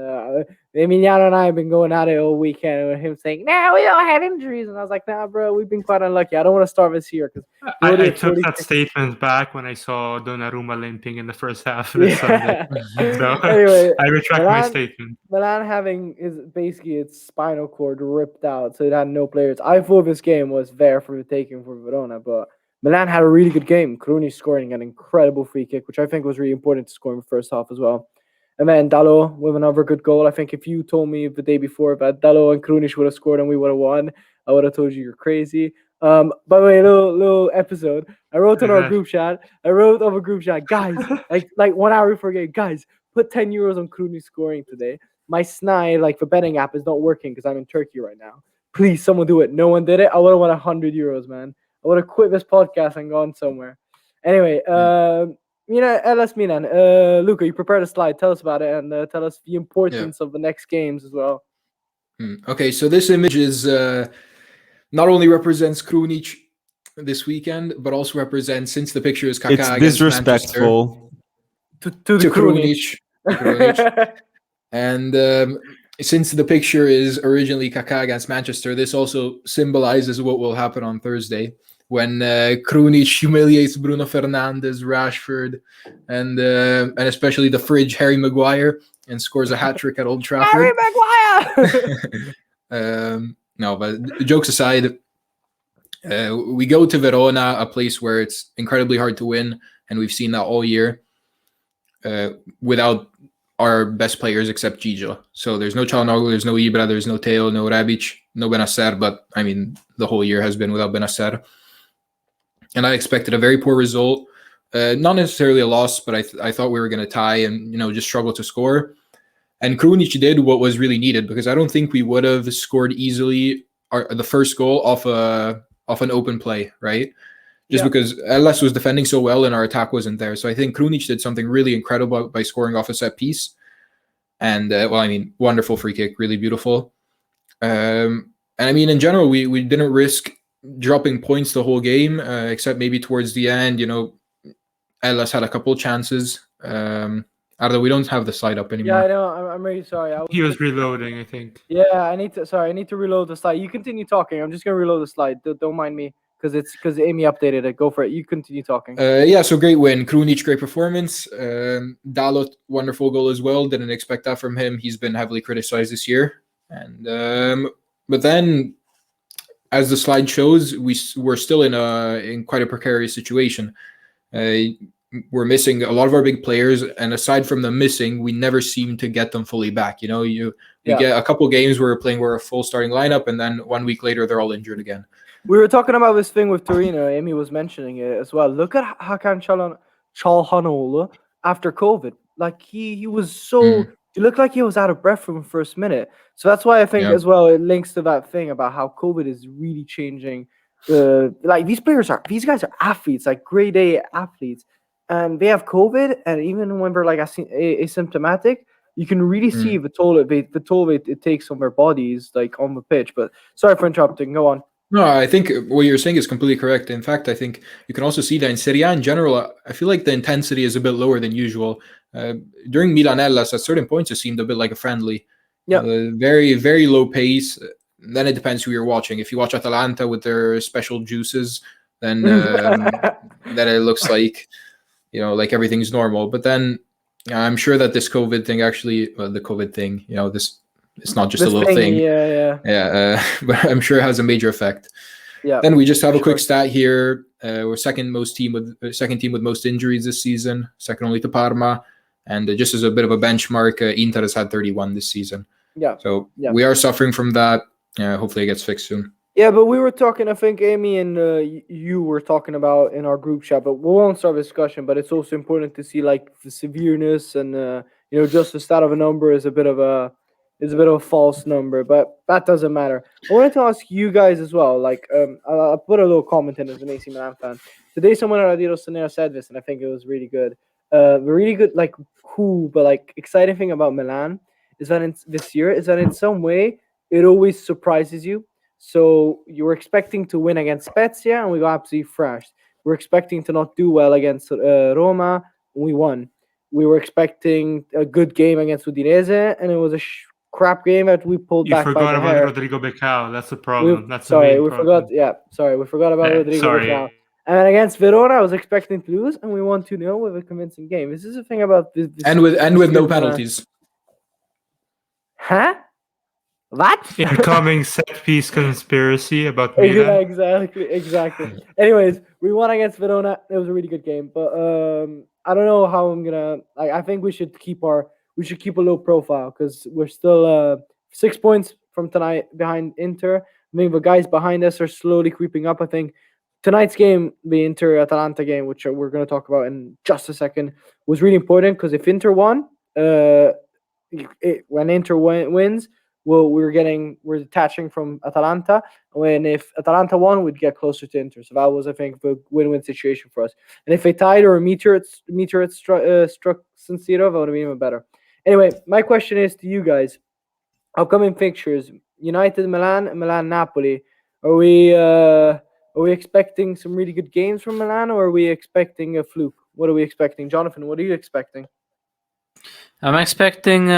Emiliano and I have been going at it all weekend with him saying, "No, we don't have injuries," and I was like, "Nah, bro, we've been quite unlucky. I don't want to start this year because I took that statement back when I saw Donnarumma limping in the first half of the Sunday. So anyway, I retract my statement. Milan having its spinal cord ripped out, so it had no players. I thought this game was there for the taking for Verona, but Milan had a really good game. Krunic scoring an incredible free kick, which I think was really important to score in the first half as well. And then Dalot with another good goal. I think if you told me the day before that Dalot and Krunic would have scored and we would have won, I would have told you you're crazy. By the way, little episode. I wrote on our group chat. Guys, like 1 hour before game, guys, put 10 euros on Krunic scoring today. My SNAI, the betting app, is not working because I'm in Turkey right now. Please, someone do it. No one did it. I would have won 100 euros, man. I would have quit this podcast and gone somewhere. Anyway, LS Milan. Luca, you prepared a slide. Tell us about it and tell us the importance of the next games as well. Okay, so this image is not only represents Krunic this weekend, but also represents, since the picture is Kaká. It's disrespectful to Krunic. And since the picture is originally Kaká against Manchester, this also symbolizes what will happen on Thursday when Krunic humiliates Bruno Fernandes, Rashford, and especially the fridge Harry Maguire and scores a hat-trick at Old Trafford. Harry Maguire! No, but jokes aside, we go to Verona, a place where it's incredibly hard to win, and we've seen that all year, without our best players except Gigio. So there's no Çalhanoğlu, there's no Ibra, there's no Teo, no Rebic, no Benacer, but I mean, the whole year has been without Benacer. And I expected a very poor result. Not necessarily a loss, but I thought we were going to tie and, just struggle to score. And Krunic did what was really needed, because I don't think we would have scored easily the first goal off an open play, right? Just because Ellis was defending so well and our attack wasn't there. So I think Krunic did something really incredible by scoring off a set piece. And, wonderful free kick, really beautiful. And I mean, in general, we didn't risk dropping points the whole game, except maybe towards the end, Ellis had a couple of chances. Although we don't have the slide up anymore. Yeah, I know. I'm really sorry. He was reloading, I think. Yeah, I need to reload the slide. You continue talking. I'm just going to reload the slide. Don't mind me. Because Amy updated it. Go for it. You continue talking. So great win. Krunic, great performance. Dalot, wonderful goal as well. Didn't expect that from him. He's been heavily criticized this year. And but then, as the slide shows, we're still in quite a precarious situation. We're missing a lot of our big players, and aside from the missing, we never seem to get them fully back. We get a couple games where we're playing a full starting lineup, and then 1 week later they're all injured again. We were talking about this thing with Torino. Amy was mentioning it as well. Look at Hakan Çalhanoğlu after COVID. Like he was so. He looked like he was out of breath from the first minute. So that's why I think as well it links to that thing about how COVID is really changing. Like these guys are athletes, like grade A athletes, and they have COVID. And even when they're like asymptomatic, you can really see the toll it takes on their bodies, like on the pitch. But sorry for interrupting. Go on. No, I think what you're saying is completely correct. In fact, I think you can also see that in Serie A in general, I feel like the intensity is a bit lower than usual. During Milan Hellas, at certain points, it seemed a bit like a friendly. Yeah. Very, very low pace. Then it depends who you're watching. If you watch Atalanta with their special juices, then then it looks like, like everything's normal. But then I'm sure that this COVID thing the COVID thing, it's not just a little thing. Yeah. But I'm sure it has a major effect. Yeah. Then we just have a quick stat here. We're second team with most injuries this season, second only to Parma. And just as a bit of a benchmark, Inter has had 31 this season. Yeah. So we are suffering from that. Hopefully it gets fixed soon. Yeah, but we were talking, I think Amy and you were talking about in our group chat, but we won't start a discussion, but it's also important to see like the severeness and, just the stat of a number is a bit of a false number, but that doesn't matter. I wanted to ask you guys as well, like, I'll put a little comment in as an AC Milan fan. Today someone at Adiro Sonera said this, and I think it was really good. Like, cool, but like, exciting thing about Milan is that in some way, it always surprises you. So you were expecting to win against Spezia, and we got absolutely thrashed. We're expecting to not do well against Roma, and we won. We were expecting a good game against Udinese, and it was a crap game that we pulled back. You forgot about Rodrigo Becao. That's the problem. We forgot. Yeah, sorry, we forgot about Rodrigo Becao. And against Verona, I was expecting to lose, and we won 2-0 with a convincing game. This is the thing about this and with no penalties. Huh? What? Incoming set piece conspiracy about Milan. Yeah, exactly. Anyways, we won against Verona. It was a really good game, but I don't know how I'm gonna. I think we should keep a low profile because we're still 6 points from tonight behind Inter. I think the guys behind us are slowly creeping up. I think tonight's game, the Inter-Atalanta game, which we're going to talk about in just a second, was really important because if Inter won, when Inter wins, we're detaching from Atalanta. If Atalanta won, we'd get closer to Inter. So that was, I think, the win-win situation for us. And if they tied or a meteor struck San Siro, that would have been even better. Anyway, my question is to you guys: upcoming fixtures: United, Milan, Napoli. Are we expecting some really good games from Milan, or are we expecting a fluke? What are we expecting, Jonathan? What are you expecting? I'm expecting.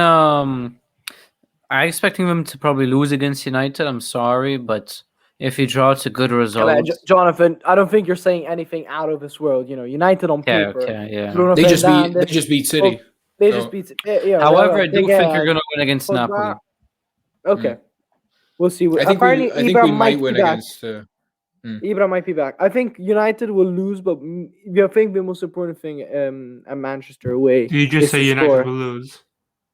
I'm expecting them to probably lose against United. I'm sorry, but if you draw, it's a good result. Jonathan, I don't think you're saying anything out of this world. United on paper. Yeah. They just beat City. They just beat. However, I do think you're going to win against Napoli. Okay, we'll see. I think we might win against. Ibra might be back. I think United will lose, but I think the most important thing at Manchester away. Do you just say United will lose?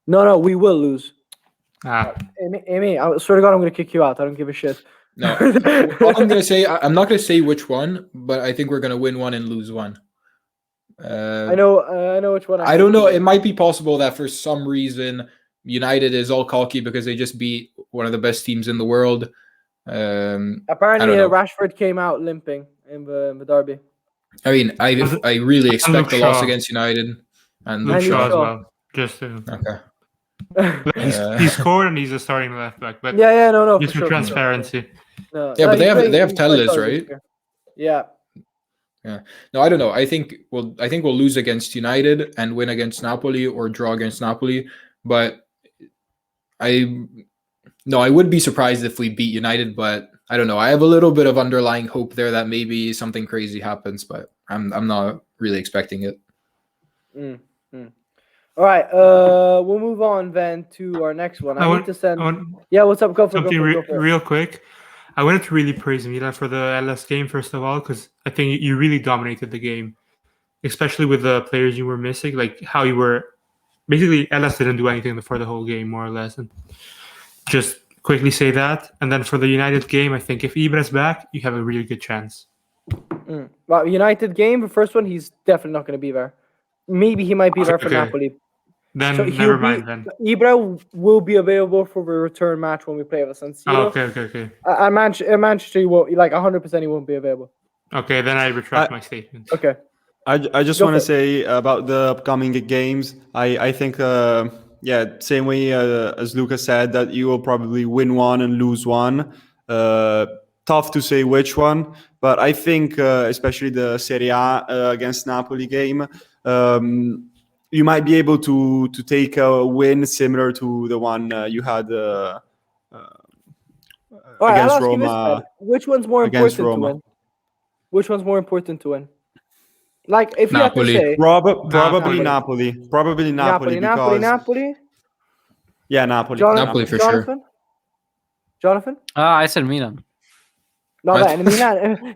No, we will lose. Amy, I swear to God, I'm going to kick you out. I don't give a shit. No, what I'm going to say, I'm not going to say which one, but I think we're going to win one and lose one. I know which one. I don't know. It might be possible that for some reason United is all cocky because they just beat one of the best teams in the world. Apparently, Rashford came out limping in the derby. I mean, I really expect a loss against United and Luke Shaw as well. Just to... Okay. He scored and he's a starting left back. But no. Just for transparency. No, but they have Telles, right? Yeah. No, I don't know. I think we'll lose against United and win against Napoli or draw against Napoli. But I would be surprised if we beat United. But I don't know. I have a little bit of underlying hope there that maybe something crazy happens, but I'm not really expecting it. All right. We'll move on then to our next one. What's up? Go for it. Real quick. I wanted to really praise Milan for the LS game, first of all, because I think you really dominated the game, especially with the players you were missing, like how you were... Basically, LS didn't do anything for the whole game, more or less. And just quickly say that. And then for the United game, I think if Ibra's back, you have a really good chance. Well, United game, the first one, he's definitely not going to be there. Maybe he might be there for Napoli. Then never mind. Then Ibra will be available for the return match when we play with San Siro. Okay. Manchester, he won't, 100%. He won't be available. Okay, then I retract my statement. Okay. I just want to say about the upcoming games. I think same way as Lucas said, that you will probably win one and lose one. Tough to say which one, but I think especially the Serie A against Napoli game. You might be able to take a win similar to the one you had against Roma. Which one's more important to win? Which one's more important to win? Like, if you have to say... Probably Napoli. Probably Napoli. Napoli? Yeah, Napoli. Napoli for sure. Jonathan? I said Milan. No, Milan.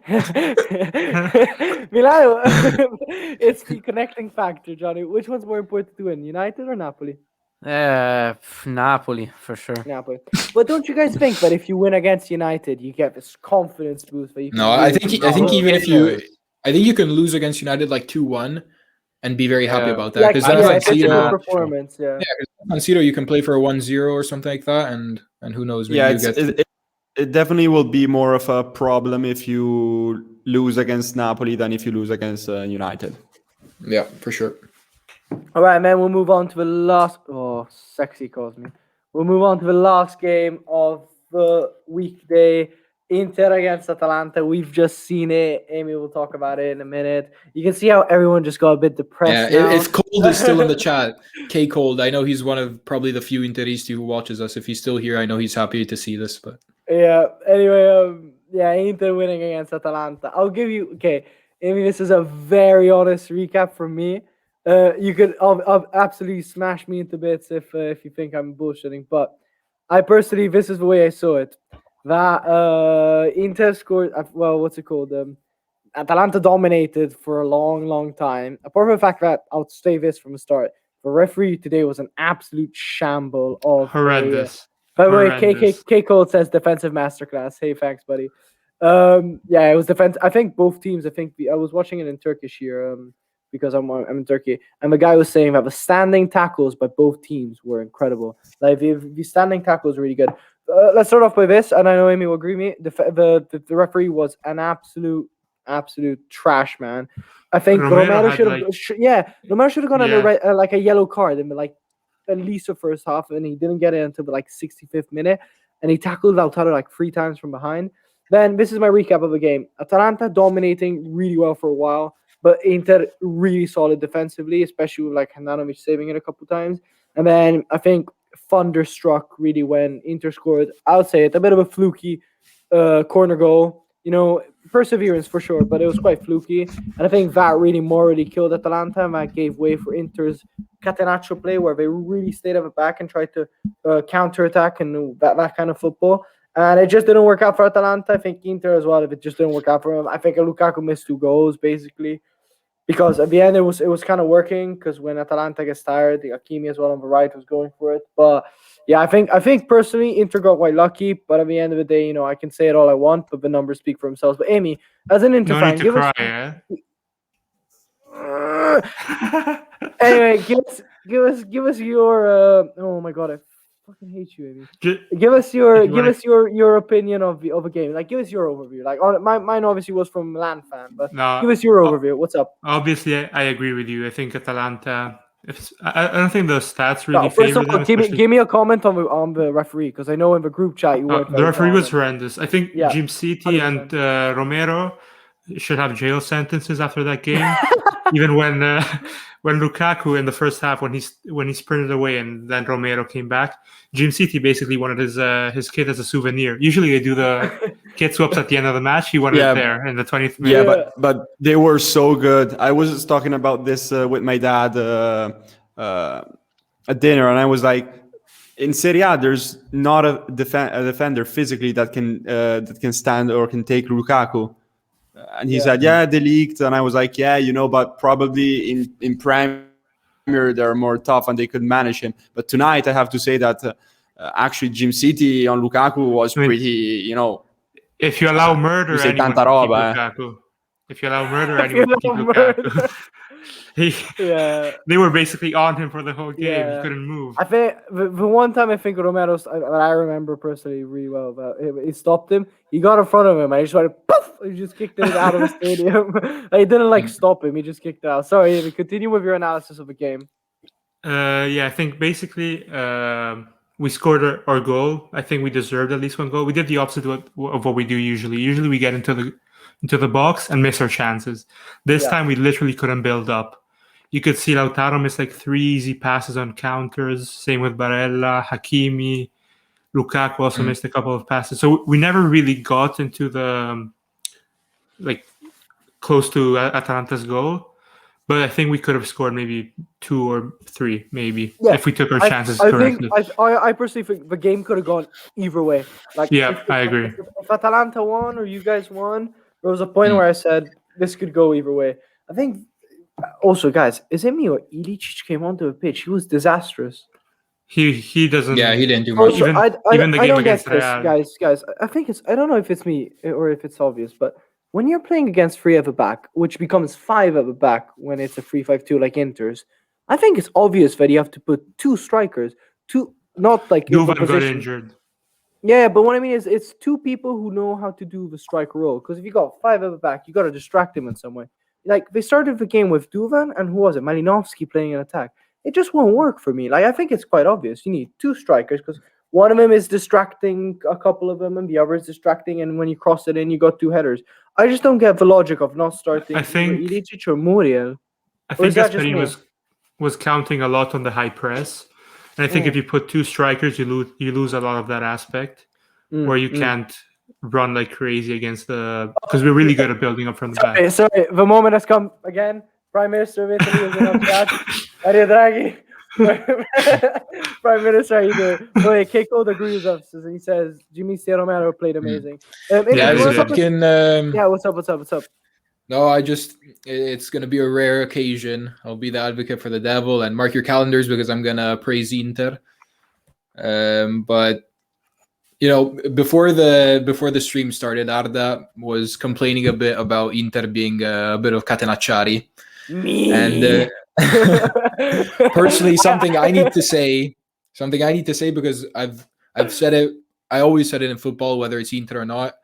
Milan, it's the connecting factor, Johnny. Which one's more important to win, United or Napoli? Napoli for sure. Napoli. But don't you guys think that if you win against United, you get this confidence boost? I think even if you can lose against United like 2-1 and be very happy about that, because that's performance. On Siro you can play for a 1-0 or something like that, and who knows? It definitely will be more of a problem if you lose against Napoli than if you lose against United. Yeah, for sure. All right, man. We'll move on to the last. Oh, sexy calls me. We'll move on to the last game of the weekday. Inter against Atalanta. We've just seen it. Amy will talk about it in a minute. You can see how everyone just got a bit depressed. Yeah, if Cold is still in the chat, K Cold. I know he's one of probably the few Interisti who watches us. If he's still here, I know he's happy to see this. But yeah. Anyway, Inter winning against Atalanta. I'll give you. Okay, Amy, this is a very honest recap from me. You could absolutely smash me into bits if you think I'm bullshitting, but I personally, this is the way I saw it. That Inter scored. What's it called? Atalanta dominated for a long, long time. Apart from the fact that I'll say this from the start, the referee today was an absolute shamble of horrendous. By the way, K Cole says defensive masterclass. Hey, thanks, buddy. It was defense. I think both teams. I was watching it in Turkish here. Because I'm in Turkey, and the guy was saying that the standing tackles by both teams were incredible. Like the standing tackles were really good. Let's start off by this, and I know Amy will agree with me. The referee was an absolute trash, man. I think Romero should have Romero should have gone on a yellow card in at least the first half, and he didn't get it until the 65th minute, and he tackled Lautaro 3 times from behind. Then this is my recap of the game. Atalanta dominating really well for a while. But Inter really solid defensively, especially with Handanovic saving it a couple times. And then I think thunderstruck really when Inter scored. I'll say it, a bit of a fluky corner goal. Perseverance for sure, but it was quite fluky. And I think that really morally killed Atalanta, and that gave way for Inter's Catenaccio play, where they really stayed at the back and tried to counter-attack and that kind of football. And it just didn't work out for Atalanta. I think Inter as well, if it just didn't work out for him. I think Lukaku missed 2 goals, basically. Because at the end, it was kind of working, because when Atalanta gets tired, the Hakimi as well on the right was going for it. But yeah, I think personally, Inter got quite lucky. But at the end of the day, I can say it all I want, but the numbers speak for themselves. But Amy, as an Inter fan, give us... Anyway, give us your... oh my God, I fucking hate you, Amy. Give us your opinion of a game. Like, give us your overview. Like, mine obviously was from Milan fan, but give us your overview. What's up? Obviously, I agree with you. I think Atalanta. I don't think the stats really favor them. Give me a comment on the referee, because I know in the group chat you weren't. The referee was horrendous. I think Jim City 100%. and Romero should have jail sentences after that game. Even when Lukaku in the first half, when he sprinted away and then Romero came back, Jim City basically wanted his kit as a souvenir. Usually they do the kit swaps at the end of the match. He wanted it there in the 20th minute. Yeah, but they were so good. I was just talking about this with my dad at dinner, and I was like, in Serie A, there's not a defender physically that can stand or can take Lukaku. And he said, they leaked. And I was like, but probably in Premier, they're more tough and they could manage him. But tonight, I have to say that actually Jim City on Lukaku was pretty, If you allow murder, anyone can keep Lukaku. If you allow murder, anyone can keep Lukaku. They were basically on him for the whole game. He couldn't move. I think the one time I think Romero's, I remember personally really well, but he stopped him. He got in front of him and he just went poof. He just kicked it out of the stadium. He didn't stop him. He just kicked it out. Sorry, Amy, continue with your analysis of the game. I think basically we scored our goal. I think we deserved at least 1 goal. We did the opposite of what we do usually. Usually we get into the box and miss our chances. This time we literally couldn't build up. You could see Lautaro miss 3 easy passes on counters. Same with Barella, Hakimi. Lukaku also missed a couple of passes. So we never really got into the close to Atalanta's goal. But I think we could have scored maybe 2 or 3, maybe, if we took our chances correctly. I personally think the game could have gone either way. I agree. If Atalanta won or you guys won, there was a point where I said this could go either way. I think also, guys, is it me or Ilicic came onto the pitch? He was disastrous. He doesn't. Yeah, he didn't do much. Even the game against Real. Guys. I think I don't know if it's me or if it's obvious, but when you're playing against 3 at the back, which becomes 5 at the back when it's a 3-5-2 like Inter's, I think it's obvious that you have to put 2 strikers, not like Duvan got injured. Yeah, but what I mean is it's 2 people who know how to do the striker role. Because if you got 5 at the back, you got to distract him in some way. They started the game with Duvan and who was it? Malinovsky playing an attack. It just won't work for me. I think it's quite obvious. You need 2 strikers because one of them is distracting a couple of them and the other is distracting. And when you cross it in, you got 2 headers. I just don't get the logic of not starting Ilicic or Muriel. I think Gasperini was counting a lot on the high press. And I think if you put 2 strikers, you lose a lot of that aspect where you can't run like crazy against because we're really good at building up from the back. Sorry, the moment has come again. Prime Minister of Italy is in our chat. Mario Draghi. Prime Minister, how you doing? Keiko agrees with us. He says Jimmy Romero played amazing. What's up? No, it's going to be a rare occasion. I'll be the advocate for the devil and mark your calendars because I'm going to praise Inter. But before the stream started, Arda was complaining a bit about Inter being a bit of Catenacciari. Me. And personally, something I need to say because I've said it. I always said it in football, whether it's Inter or not.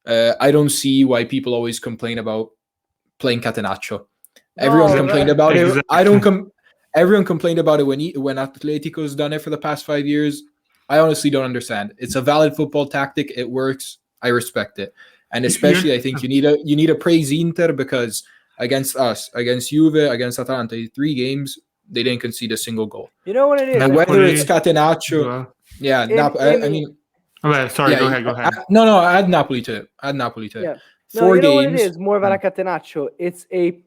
I don't see why people always complain about playing Catenaccio. Everyone complained about it. Everyone complained about it when Atletico's done it for the past 5 years. I honestly don't understand. It's a valid football tactic. It works. I respect it, and especially I think you need to praise Inter because against us, against Juve, against Atalanta, 3 games They didn't concede a single goal. You know what it is? And whether Napoli it's Catenaccio, I mean. Oh, sorry, Yeah, go ahead. No, add Napoli to it. Add Napoli to it. Yeah. 4 you know games. What it is more than a Catenaccio. It's a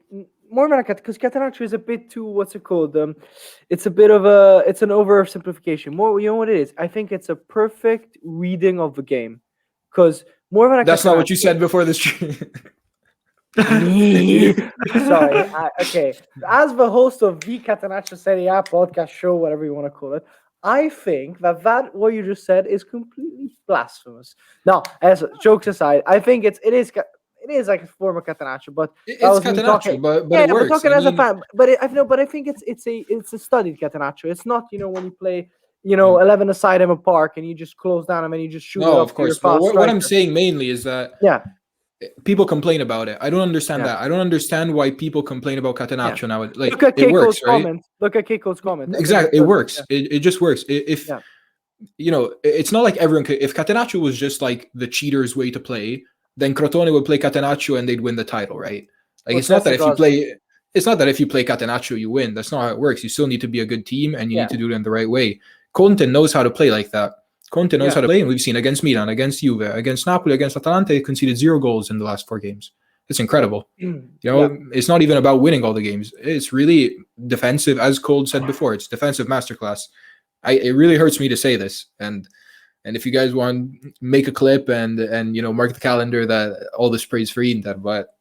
more than a because Catenaccio is a bit too what's it called? It's a bit of it's an oversimplification. More, you know what it is? I think it's a perfect reading of the game. Because more than a That's not what you said before this. Sorry. Okay. As the host of the Catenaccio Serie A podcast show, whatever you want to call it, I think that what you just said is completely blasphemous. No, as jokes aside, I think it is like a form of Catenaccio, but it's Catenaccio, but it works. We're talking as a fan, but I think it's a studied Catenaccio. It's not when you play 11 aside in a park and you just close down them and you just shoot. No, of course. But what I'm saying mainly is that people complain about it. I don't understand that. I don't understand why people complain about Catenaccio now. Like, look at it works, right? right? Look at Keiko's comment. Exactly, it works. It just works. If it's not like everyone could. If Catenaccio was just like the cheaters' way to play, then Crotone would play Catenaccio and they'd win the title, right? Like, it's not that if you play Catenaccio you win. That's not how it works. You still need to be a good team and you need to do it in the right way. Conte knows how to play like that. Conte knows how to play, and we've seen against Milan, against Juve, against Napoli, against Atalanta, he conceded 0 goals in the last 4 games. It's incredible. It's not even about winning all the games. It's really defensive, as Cole said before. It's defensive masterclass. It really hurts me to say this, and if you guys want, make a clip and mark the calendar that all this praise for Inter, but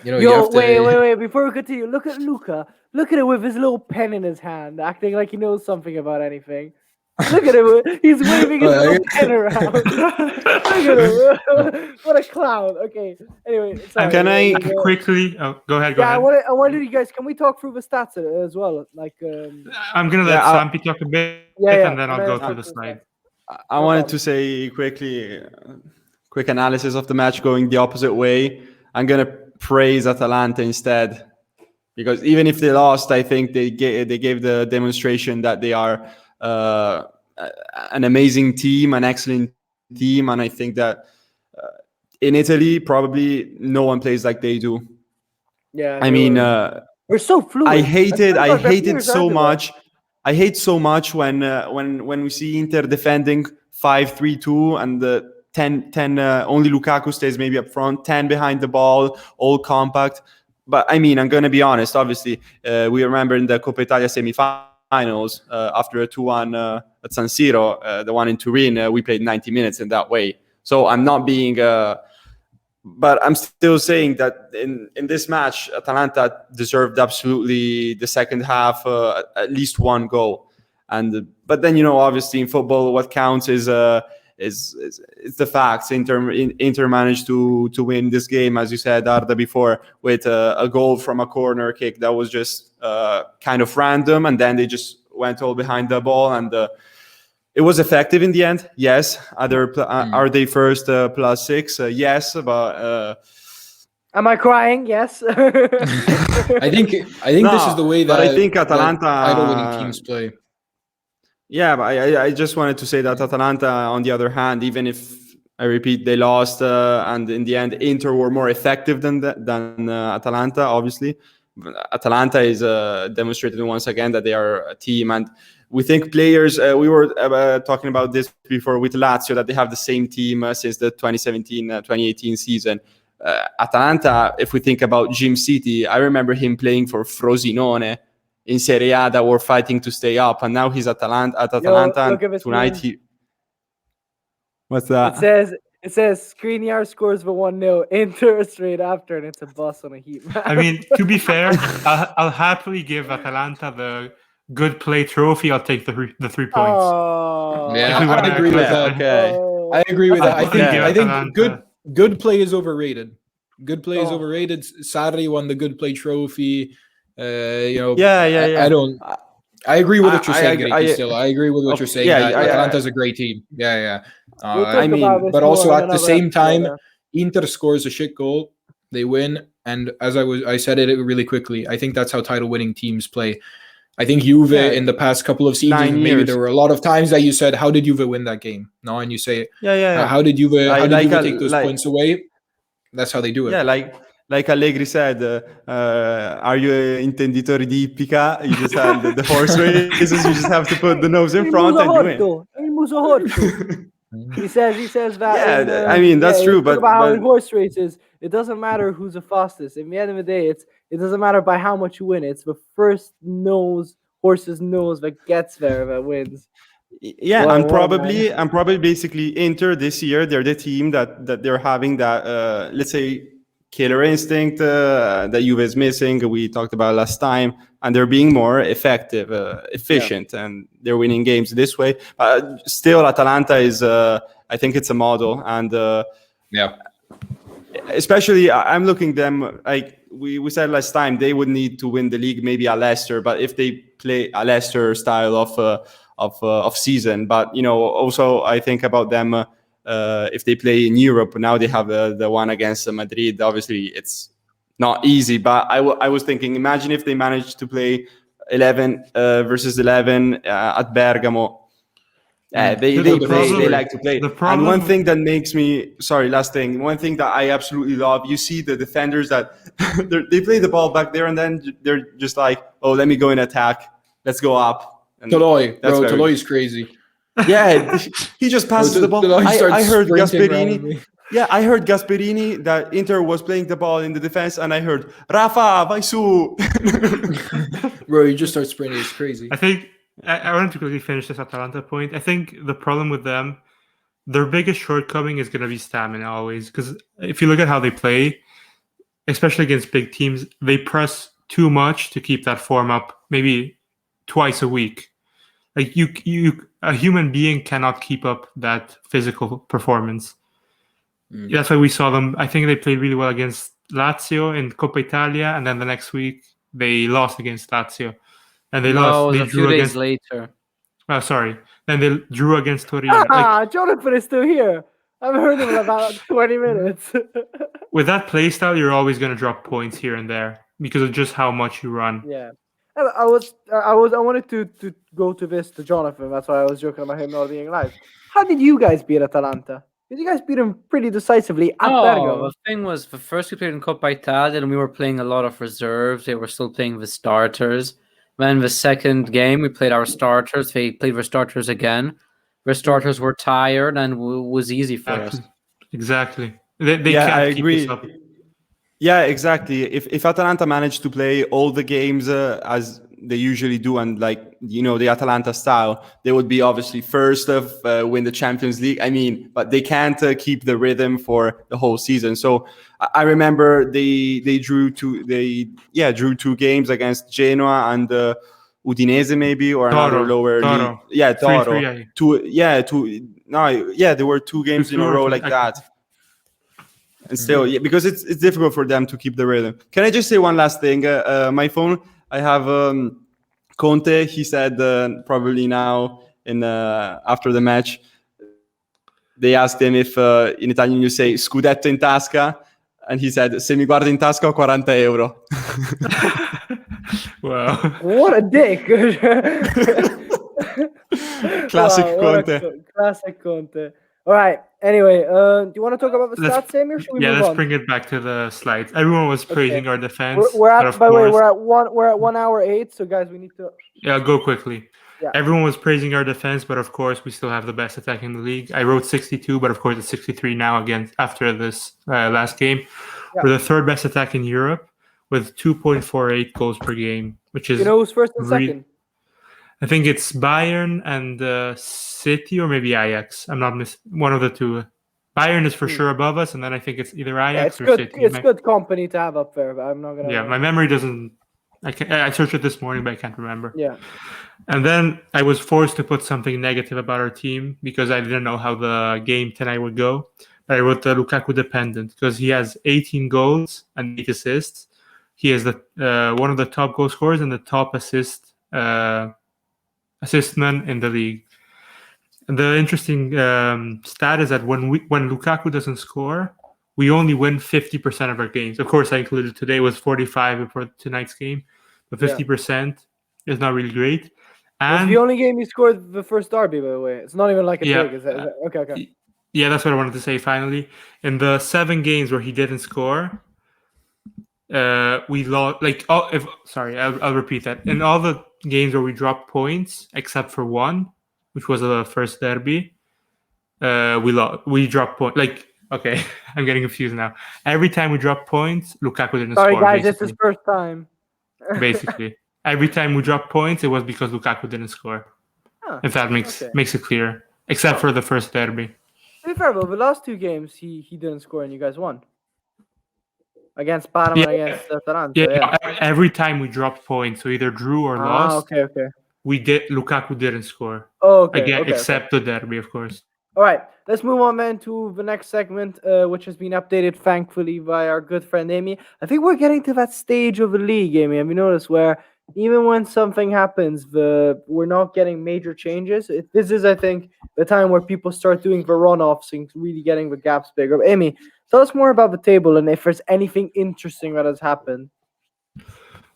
you have to... Wait, before we continue, look at Luca. Look at him with his little pen in his hand, acting like he knows something about anything. Look at him. He's waving his little pen around. Look at him. What a clown. Okay. Anyway, sorry. Can I quickly? Oh, go ahead. I wanted you guys. Can we talk through the stats as well? Like, I'm gonna let Sampi talk a bit, and then I'll go through the slide. I wanted to say quick analysis of the match going the opposite way. I'm gonna praise Atalanta instead, because even if they lost, I think they gave the demonstration that they are an amazing team, an excellent team, and I think that in Italy probably no one plays like they do. Yeah, I mean, we're so fluid. I hate it so much. I hate so much when we see Inter defending 5-3-2 and the 10 only Lukaku stays maybe up front, 10 behind the ball, all compact. But I mean, I'm gonna be honest. Obviously, we remember in the Coppa Italia semi-finals. After a 2-1 at San Siro, the one in Turin, we played 90 minutes in that way. So I'm not being, but I'm still saying that in this match, Atalanta deserved absolutely the second half, at least 1 goal. But then obviously in football, what counts is the facts. Inter managed to win this game, as you said, Arda, before, with a goal from a corner kick that was just kind of random, and then they just went all behind the ball, and it was effective in the end. Yes. Are they first +6? Yes, but am I crying? Yes. I think this is the way that I think Atalanta title-winning teams play. Yeah, but I just wanted to say that Atalanta, on the other hand, even if I repeat they lost, and in the end Inter were more effective than Atalanta, obviously. Atalanta is demonstrated once again that they are a team, and we think players. We were talking about this before with Lazio, that they have the same team since the 2017-2018 season. Atalanta, if we think about Jim City, I remember him playing for Frosinone in Serie A that were fighting to stay up, and now he's at Atalanta. And tonight what's that? It says Skriniar scores for 1-0, Inter straight after, and it's a bus on a heat map. I mean, to be fair, I'll happily give Atalanta the good play trophy. I'll take the 3 points. Oh, yeah, I agree with that. Okay. I agree with that. I think good play is overrated. Good play is overrated. Sarri won the good play trophy. Yeah. I agree with what you're saying. I agree with what you're saying. Atalanta's a great team. Yeah. But also at the same time, Inter scores a shit goal, they win, and as I said it really quickly, I think that's how title-winning teams play. I think Juve in the past couple of seasons, maybe there were a lot of times that you said, "How did Juve win that game?" No, and you say, "How did Juve take those points away?" That's how they do it. Yeah, like Allegri said, are you intenditore di ippica? You just have the horse races. You just have to put the nose in front and you win. Il muso horto. He says that. Yeah, I mean that's true. But about how in horse races, it doesn't matter who's the fastest. In the end of the day, it doesn't matter by how much you win. It's the first horse's nose that gets there that wins. Yeah, and probably basically Inter this year, they're the team that they're having that let's say killer instinct that Juve is missing. We talked about last time, and they're being more effective, efficient, and they're winning games this way. Still, Atalanta is, I think it's a model, and especially I'm looking them like we said last time, they would need to win the league maybe at Leicester, but if they play a Leicester style of season, but also I think about them. If they play in Europe, now they have the one against Madrid. Obviously, it's not easy, but I was thinking, imagine if they managed to play 11 versus 11 at Bergamo. They like to play. And one thing that makes me, last thing, one thing that I absolutely love, you see the defenders that they play the ball back there and then they're just like, oh, let me go in attack. Let's go up. Toloi is crazy. Yeah, he just passes the ball. I heard Gasperini. Yeah, I heard Gasperini that Inter was playing the ball in the defense, and I heard Rafa, vai su. Bro, he just starts sprinting. It's crazy. I think I wanted to quickly finish this Atalanta point. I think the problem with them, their biggest shortcoming is going to be stamina always. Because if you look at how they play, especially against big teams, they press too much to keep that form up. Maybe twice a week. Like a human being cannot keep up that physical performance. That's why we saw them. I think they played really well against Lazio in Coppa Italia, and then the next week they lost against Lazio, and they lost. They drew against later. Oh, sorry. Then they drew against Torino. Jonathan is still here. I've heard him in about 20 minutes. With that play style, you're always going to drop points here and there because of just how much you run. Yeah. I wanted to go to Jonathan. That's why I was joking about him not being live. How did you guys beat Atalanta? Did you guys beat him pretty decisively at Bergamo? The thing was, the first we played in Coppa Italia, and we were playing a lot of reserves. They were still playing the starters. Then the second game, we played our starters. They played their starters again. Their starters were tired, and it was easy for us. Exactly. They can't I agree. Keep this up. Yeah, exactly. If Atalanta managed to play all the games as they usually do, and the Atalanta style, they would be obviously first of win the Champions League. I mean, but they can't keep the rhythm for the whole season. So I remember they drew two games against Genoa and Udinese maybe, or another lower league. Yeah, Toro. 3-3. There were 2 games in a row like that. And still, because it's difficult for them to keep the rhythm. Can I just say one last thing? My phone, I have Conte. He said probably now after the match, they asked him if in Italian you say scudetto in tasca, and he said se mi guardi in tasca ho 40 euro. Wow. What a dick. Classic Conte. Classic Conte. All right. Anyway, do you want to talk about the stats, Samir? Let's bring it back to the slides. Everyone was praising our defense. We're at 1 hour 8. So guys, we need to. Yeah, go quickly. Yeah. Everyone was praising our defense, but of course we still have the best attack in the league. I wrote 62, but of course it's 63 now again after this last game. Yeah. We're the 3rd best attack in Europe with 2.48 goals per game, which is. You know who's first and second? I think it's Bayern and City or maybe Ajax. I'm not one of the two. Bayern is for sure above us, and then I think it's either Ajax or City. It's good company to have up there, but I'm not gonna. Yeah, my memory doesn't. I searched it this morning, but I can't remember. Yeah. And then I was forced to put something negative about our team because I didn't know how the game tonight would go. I wrote the Lukaku dependent because he has 18 goals and 8 assists. He is one of the top goal scorers and the top assist man in the league. And the interesting stat is that when Lukaku doesn't score, we only win 50% of our games. Of course, I included today was 45 for tonight's game, but 50% is not really great. And it's the only game he scored the first derby, by the way. It's not even like a big. Is it? Okay. Yeah, that's what I wanted to say finally. In the 7 games where he didn't score, we lost. I'll repeat that. In all the games where we dropped points, except for one, which was the first derby, we lost. We dropped points. Okay, I'm getting confused now. Every time we dropped points, Lukaku didn't score. Sorry, guys, this is first time. Basically, every time we dropped points, it was because Lukaku didn't score. If that makes it clear, except for the first derby. To be fair, but the last two games he didn't score and you guys won. Against Parma and against Atalanta. Every time we dropped points, so either drew or lost. Okay. Lukaku didn't score. Except the derby, of course. All right, let's move on, man, to the next segment, which has been updated, thankfully, by our good friend Amy. I think we're getting to that stage of the league, Amy. Have you noticed where even when something happens, we're not getting major changes? This is, I think, the time where people start doing the runoffs and really getting the gaps bigger. Amy, tell us more about the table and if there's anything interesting that has happened.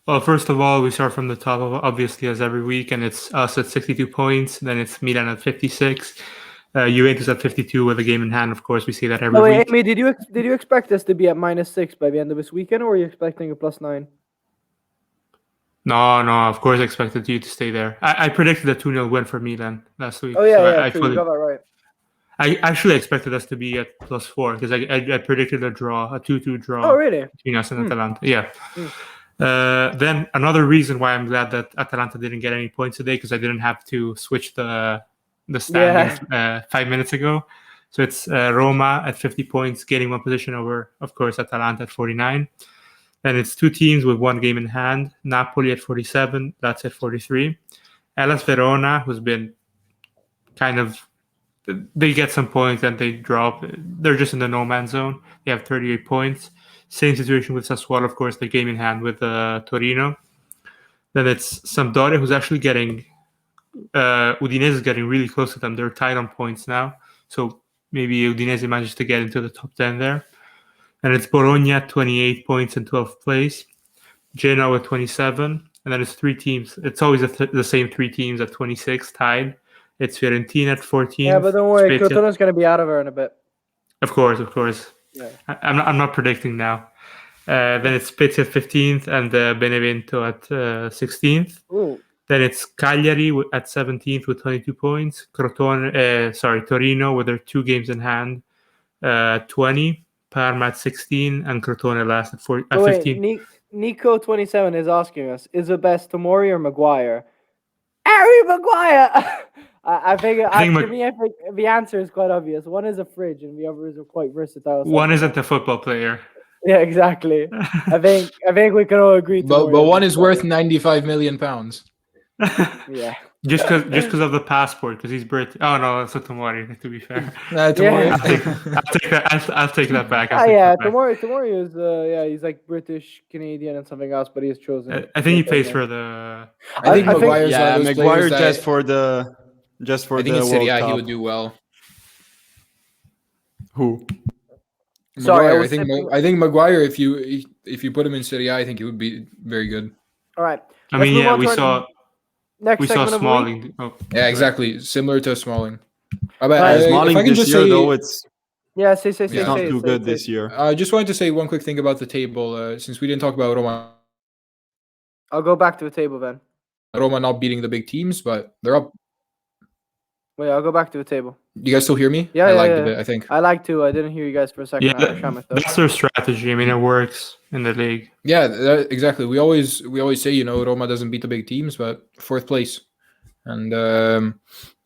Well, first of all, we start from the top, obviously, as every week, and it's us at 62 points. Then it's Milan at 56. Juventus at 52 with a game in hand. Of course, we see that every week. Amy, did you expect us to be at -6 by the end of this weekend, or were you expecting a +9? No. Of course, I expected you to stay there. I predicted a 2-0 win for Milan last week. Oh yeah, true. You got that right. I actually expected us to be at +4 because I predicted a 2-2 draw. Oh really? Between us and Atalanta. Yeah. Then another reason why I'm glad that Atalanta didn't get any points today, because I didn't have to switch the standings 5 minutes ago. So it's Roma at 50 points, gaining one position over, of course, Atalanta at 49. And it's two teams with one game in hand. Napoli at 47, that's at 43. Hellas Verona, who's been they get some points and they drop. They're just in the no man's zone. They have 38 points. Same situation with Sassuolo, of course, the game in hand with Torino. Then it's Sampdoria, who's actually getting Udinese is getting really close to them. They're tied on points now. So maybe Udinese managed to get into the top 10 there. And it's Bologna at 28 points in 12th place. Genoa at 27. And then it's three teams. It's always the same three teams at 26 tied. It's Fiorentina at 14. Yeah, but don't worry. Crotone's going to be out of her in a bit. Of course. Yeah. I'm not predicting now. Then it's Spezia at 15th and Benevento at 16th. Ooh. Then it's Cagliari at 17th with 22 points. Torino with their 2 games in hand, 20. Parma at 16 and Crotone last at 15. Nico 27 is asking us: is it best Tomori or Maguire? Harry Maguire. I think the answer is quite obvious. One is a fridge, and the other is quite versatile. One isn't a football player. Yeah, exactly. I think we can all agree. But one is worth £95 million. Yeah. Just because of the passport, because he's British. Oh no, that's a Tomori. To be fair, Tomori. I'll take that back. Tomori is he's like British, Canadian, and something else, but he's chosen. I think he plays for the. I think Maguire's one of those Maguire players just for the I think in Serie A he would do well. Who? Sorry, I think Maguire. If you put him in Serie A, I think he would be very good. All right. I mean, we saw Smalling. Oh, yeah, exactly. Similar to Smalling. Smalling this year, though, it's not too good this year. I just wanted to say one quick thing about the table, since we didn't talk about Roma. I'll go back to the table then. Roma not beating the big teams, but they're up. Wait, I'll go back to the table. You guys still hear me? Yeah, I liked it, I think. I like to. I didn't hear you guys for a second. Yeah, that's their strategy. I mean, it works in the league. Yeah, exactly. We always say, Roma doesn't beat the big teams, but 4th place. And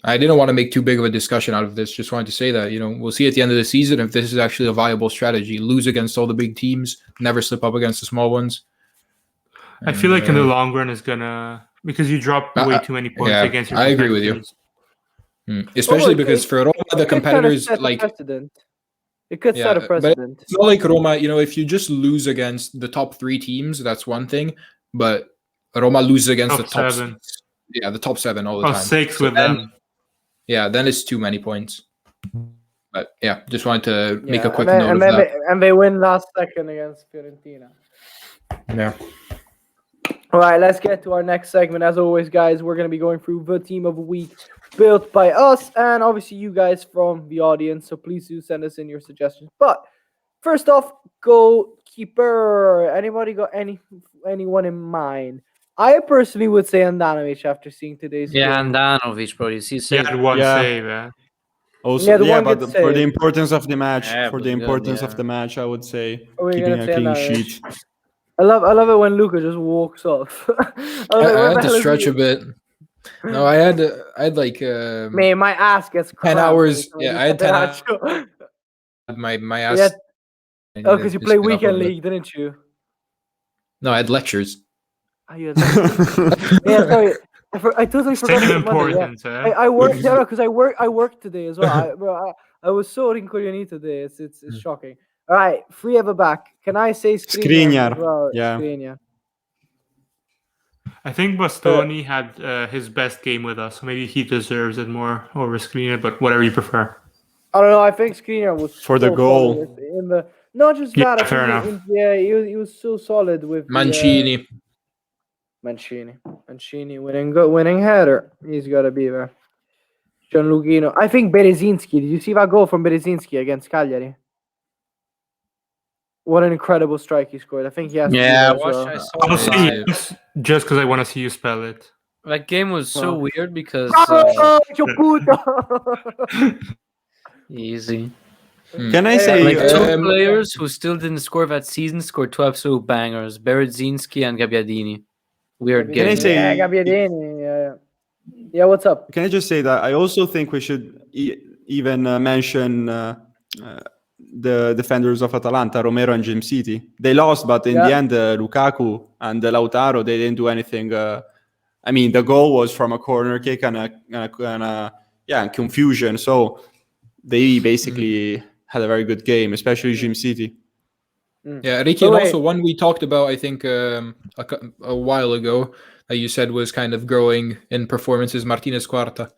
I didn't want to make too big of a discussion out of this. Just wanted to say that, we'll see at the end of the season if this is actually a viable strategy. Lose against all the big teams, never slip up against the small ones. And I feel like in the long run it's gonna, because you drop way too many points against your competitors. I agree with you. Especially because for Roma, the competitors it could set a precedent. But it's not like Roma, if you just lose against the top 3 teams, that's one thing. But Roma loses against the top 7. Yeah, the top 7 all the time. 6 with them. Yeah, then it's too many points. But yeah, just wanted to make a quick note of that. And they win last second against Fiorentina. Yeah. All right, let's get to our next segment. As always, guys, we're going to be going through the team of the week built by us and obviously you guys from the audience. So please do send us in your suggestions. But first off, go keeper. Anybody got anyone in mind? I personally would say Andanovic after seeing today's game. Andanovic, bro. You see, He had one save. Also, the one but good for the save. importance of the match, Yeah, for but the good, importance yeah. of the match, I would say Are we keeping gonna a say clean Andanovic? sheet. I love it when Luca just walks off. I had to stretch a bit. No, I had like Man, my ass gets 10 cramped hours. when Yeah, I had 10 hours. Catenaccio. My ass. Yeah. I Oh, needed because you to play sit up a weekend bit. league, didn't you? No, I had lectures. Oh, you had yeah, sorry. I totally forgot Same about Monday. Yeah. importance, I worked. Yeah, because I worked today as well. I was so in Coglioni today. It's shocking. All right, free ever back. Can I say Skriniar as well? Yeah. Skriniar. I think Bastoni had his best game with us. So maybe he deserves it more over Skriniar, but whatever you prefer. I don't know. I think Skriniar was For the so goal. solid in the. Not just Yeah, that. I fair think he was so solid with Mancini. Mancini winning header. He's got to be there. Gianluchino. I think Berezinski. Did you see that goal from Berezinski against Cagliari? What an incredible strike he scored. I think he has to be there as well. I saw I'll it say live. yes, just because I want to see you spell it. That game was so weird because Oh, puto! easy. Can I say Like two players who still didn't score that season scored two absolute bangers: Berezinski and Gabbiadini. Weird game. Can I say? Yeah, Gabbiadini. Yeah, what's up? Can I just say that I also think we should even mention the defenders of Atalanta, Romero and Jim City. They lost, but in the end, Lukaku and Lautaro, they didn't do anything. I mean, the goal was from a corner kick and confusion. So they basically had a very good game, especially Jim City. Yeah, Ricky, and also one we talked about, I think, a while ago, that you said was kind of growing in performances, Martinez Quarta.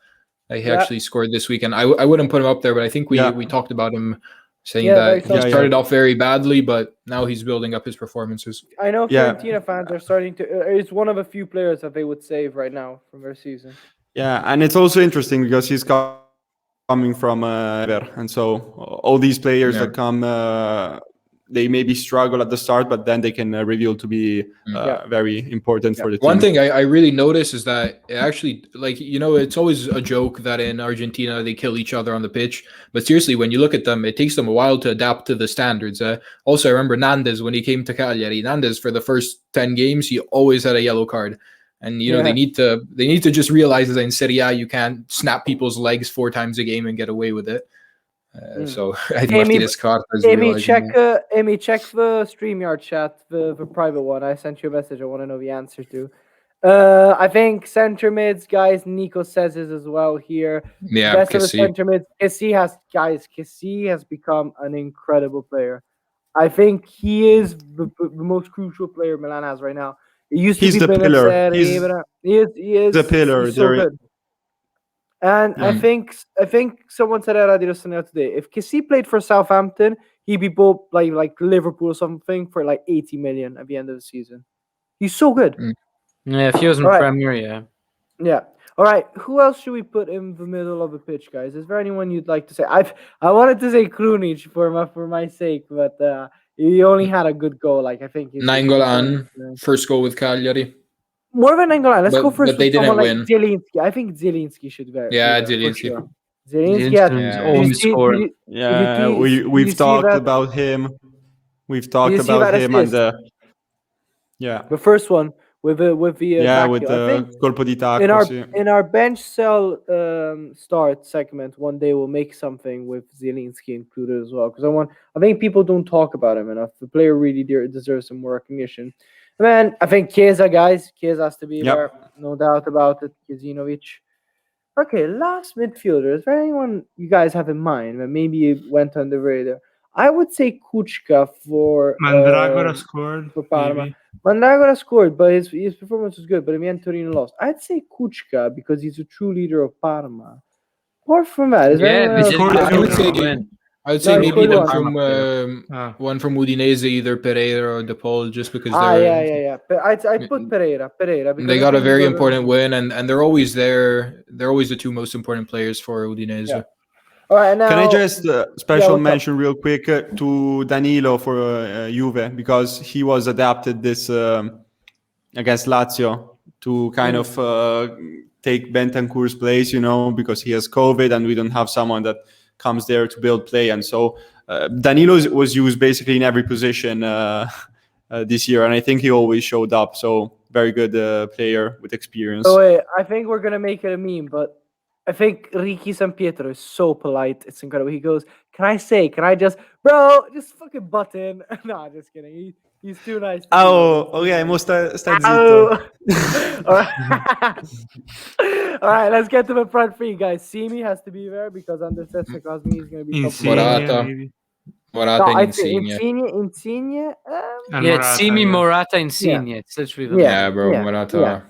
He actually scored this weekend. I wouldn't put him up there, but I think we talked about him saying that he started off very badly, but now he's building up his performances. I know Fiorentina fans are starting to. It's one of a few players that they would save right now from their season. Yeah, and it's also interesting because he's coming from and so all these players that come, they maybe struggle at the start, but then they can reveal to be very important for the team. One thing I really notice is that it actually, like, it's always a joke that in Argentina they kill each other on the pitch. But seriously, when you look at them, it takes them a while to adapt to the standards. Also, I remember Nandes when he came to Cagliari. Nandes, for the first 10 games, he always had a yellow card. And, they need to just realize that in Serie A, you can't snap people's legs 4 times a game and get away with it. So I think Martinez Quarta is check the StreamYard chat, the private one. I sent you a message. I want to know the answer to. I think center mids, guys. Nico says this as well here. Yeah, best of the center mids. Kessie has become an incredible player. I think he is the most crucial player Milan has right now. He used to be the pillar. He is the pillar. He's so good. And I think someone said at Radio Stanel today, if Kessie played for Southampton, he'd be both like Liverpool or something for like 80 million at the end of the season. He's so good. Yeah, if he was in Premier, Yeah. All right. Who else should we put in the middle of the pitch, guys? Is there anyone you'd like to say? I wanted to say Krunic for my sake, but he only had a good goal. Like I think Nainggolan, first goal with Cagliari. More than Nainggolan. Let's go first with someone like win. Zielinski. I think Zielinski should be. Zielinski. Sure. Zielinski. We've talked about him. We've talked about him and the first one with the colpo di tacco. In our bench cell start segment, one day we'll make something with Zielinski included as well, because I think people don't talk about him enough. The player really deserves some more recognition. And then I think Chiesa has to be there, no doubt about it. Kazinovic. Okay, last midfielder. Is there anyone you guys have in mind that maybe went on the radar? I would say Kuchka for Mandragora scored for Parma. maybe. Mandragora scored, but his performance was good. But in the end, Torino lost. I'd say Kuchka because he's a true leader of Parma. Apart from that, is there anyone else? I would say maybe one from Udinese, either Pereira or De Paul, just because they're I'd put Pereira. They got a very important win, and they're always there. They're always the two most important players for Udinese. All right, now Can I just special what's mention real quick to Danilo for Juve, because he was adapted this against Lazio to kind of take Bentancur's place, because he has COVID and we don't have someone that comes there to build play. And so Danilo was used basically in every position this year, and I think he always showed up. So very good player with experience. Oh wait, I think we're gonna make it a meme, but I think Ricky San Pietro is so polite. It's incredible. He goes, "Can I just fucking butt in?" No, just kidding. He's too nice. Ok, mo sta zitto. All right, let's get to the front three, guys. Simi has to be there because under Cesar Cosmi is going to be Morata and Insigne. Insigne. It's Simi, Morata, Insigne. It's literally bro, Morata. Yeah.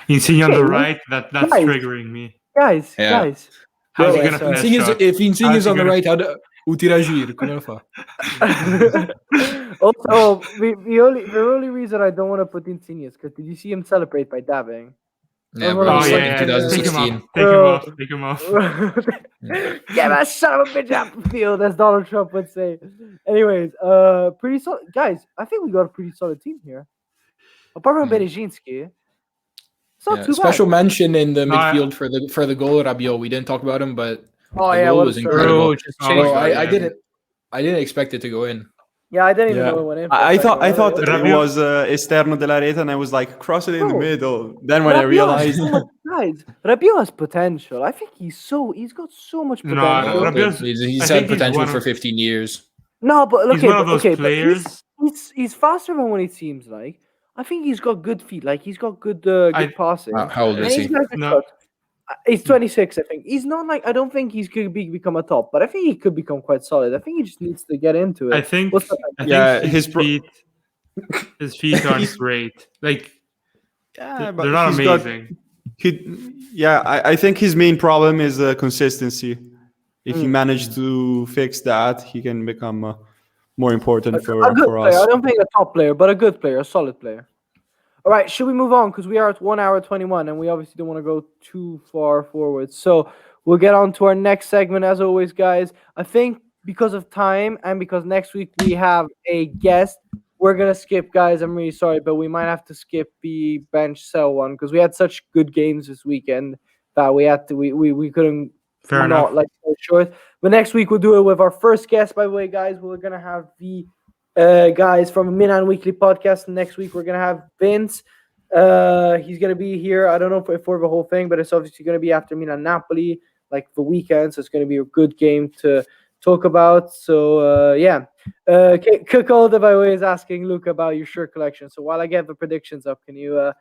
Insigne on the right, that's triggering me. Guys. How's he gonna finish? If Insigne is on the right, how do Utiragir? Come on. Also, the only reason I don't want to put Insigne is because did you see him celebrate by dabbing? Yeah, bro. In 2016. Take him off. Get that son of a bitch off the field, as Donald Trump would say. Anyways, pretty solid. Guys, I think we got a pretty solid team here. Apart from Berezinski, it's not too bad. Special mention in the midfield for the goal, Rabiot. We didn't talk about him, but the goal was incredible. I didn't expect it to go in. Yeah, I didn't even know it went in. I thought it was Esterno della Rete, and I was like, cross it in the middle. Then when I realized, guys, Rabiot has potential. I think he's got so much potential. He's had potential for 15 years. No, but he's one of those players. He's faster than what it seems like. I think he's got good feet. Like he's got good passing. How old is he? He's 26, I think. He's not like, I don't think he's going to become a top, but I think he could become quite solid. I think he just needs to get into it. I think his feet aren't great. Like, they're not amazing. I think his main problem is consistency. If he managed to fix that, he can become more important for us. I don't think a top player, but a good player, a solid player. All right, should we move on? Because we are at 1 hour 21, and we obviously don't want to go too far forward. So we'll get on to our next segment, as always, guys. I think because of time and because next week we have a guest, we're going to skip, guys. I'm really sorry, but we might have to skip the bench sell one because we had such good games this weekend that we couldn't not like go short. But next week we'll do it with our first guest, by the way, guys. We're going to have the guys from Milan Weekly Podcast. Next week, we're going to have Vince. He's going to be here. I don't know if for the whole thing, but it's obviously going to be after Milan Napoli, like the weekend. So it's going to be a good game to talk about. So, Kukolda, by the way, is asking Luca about your shirt collection. So while I get the predictions up, can you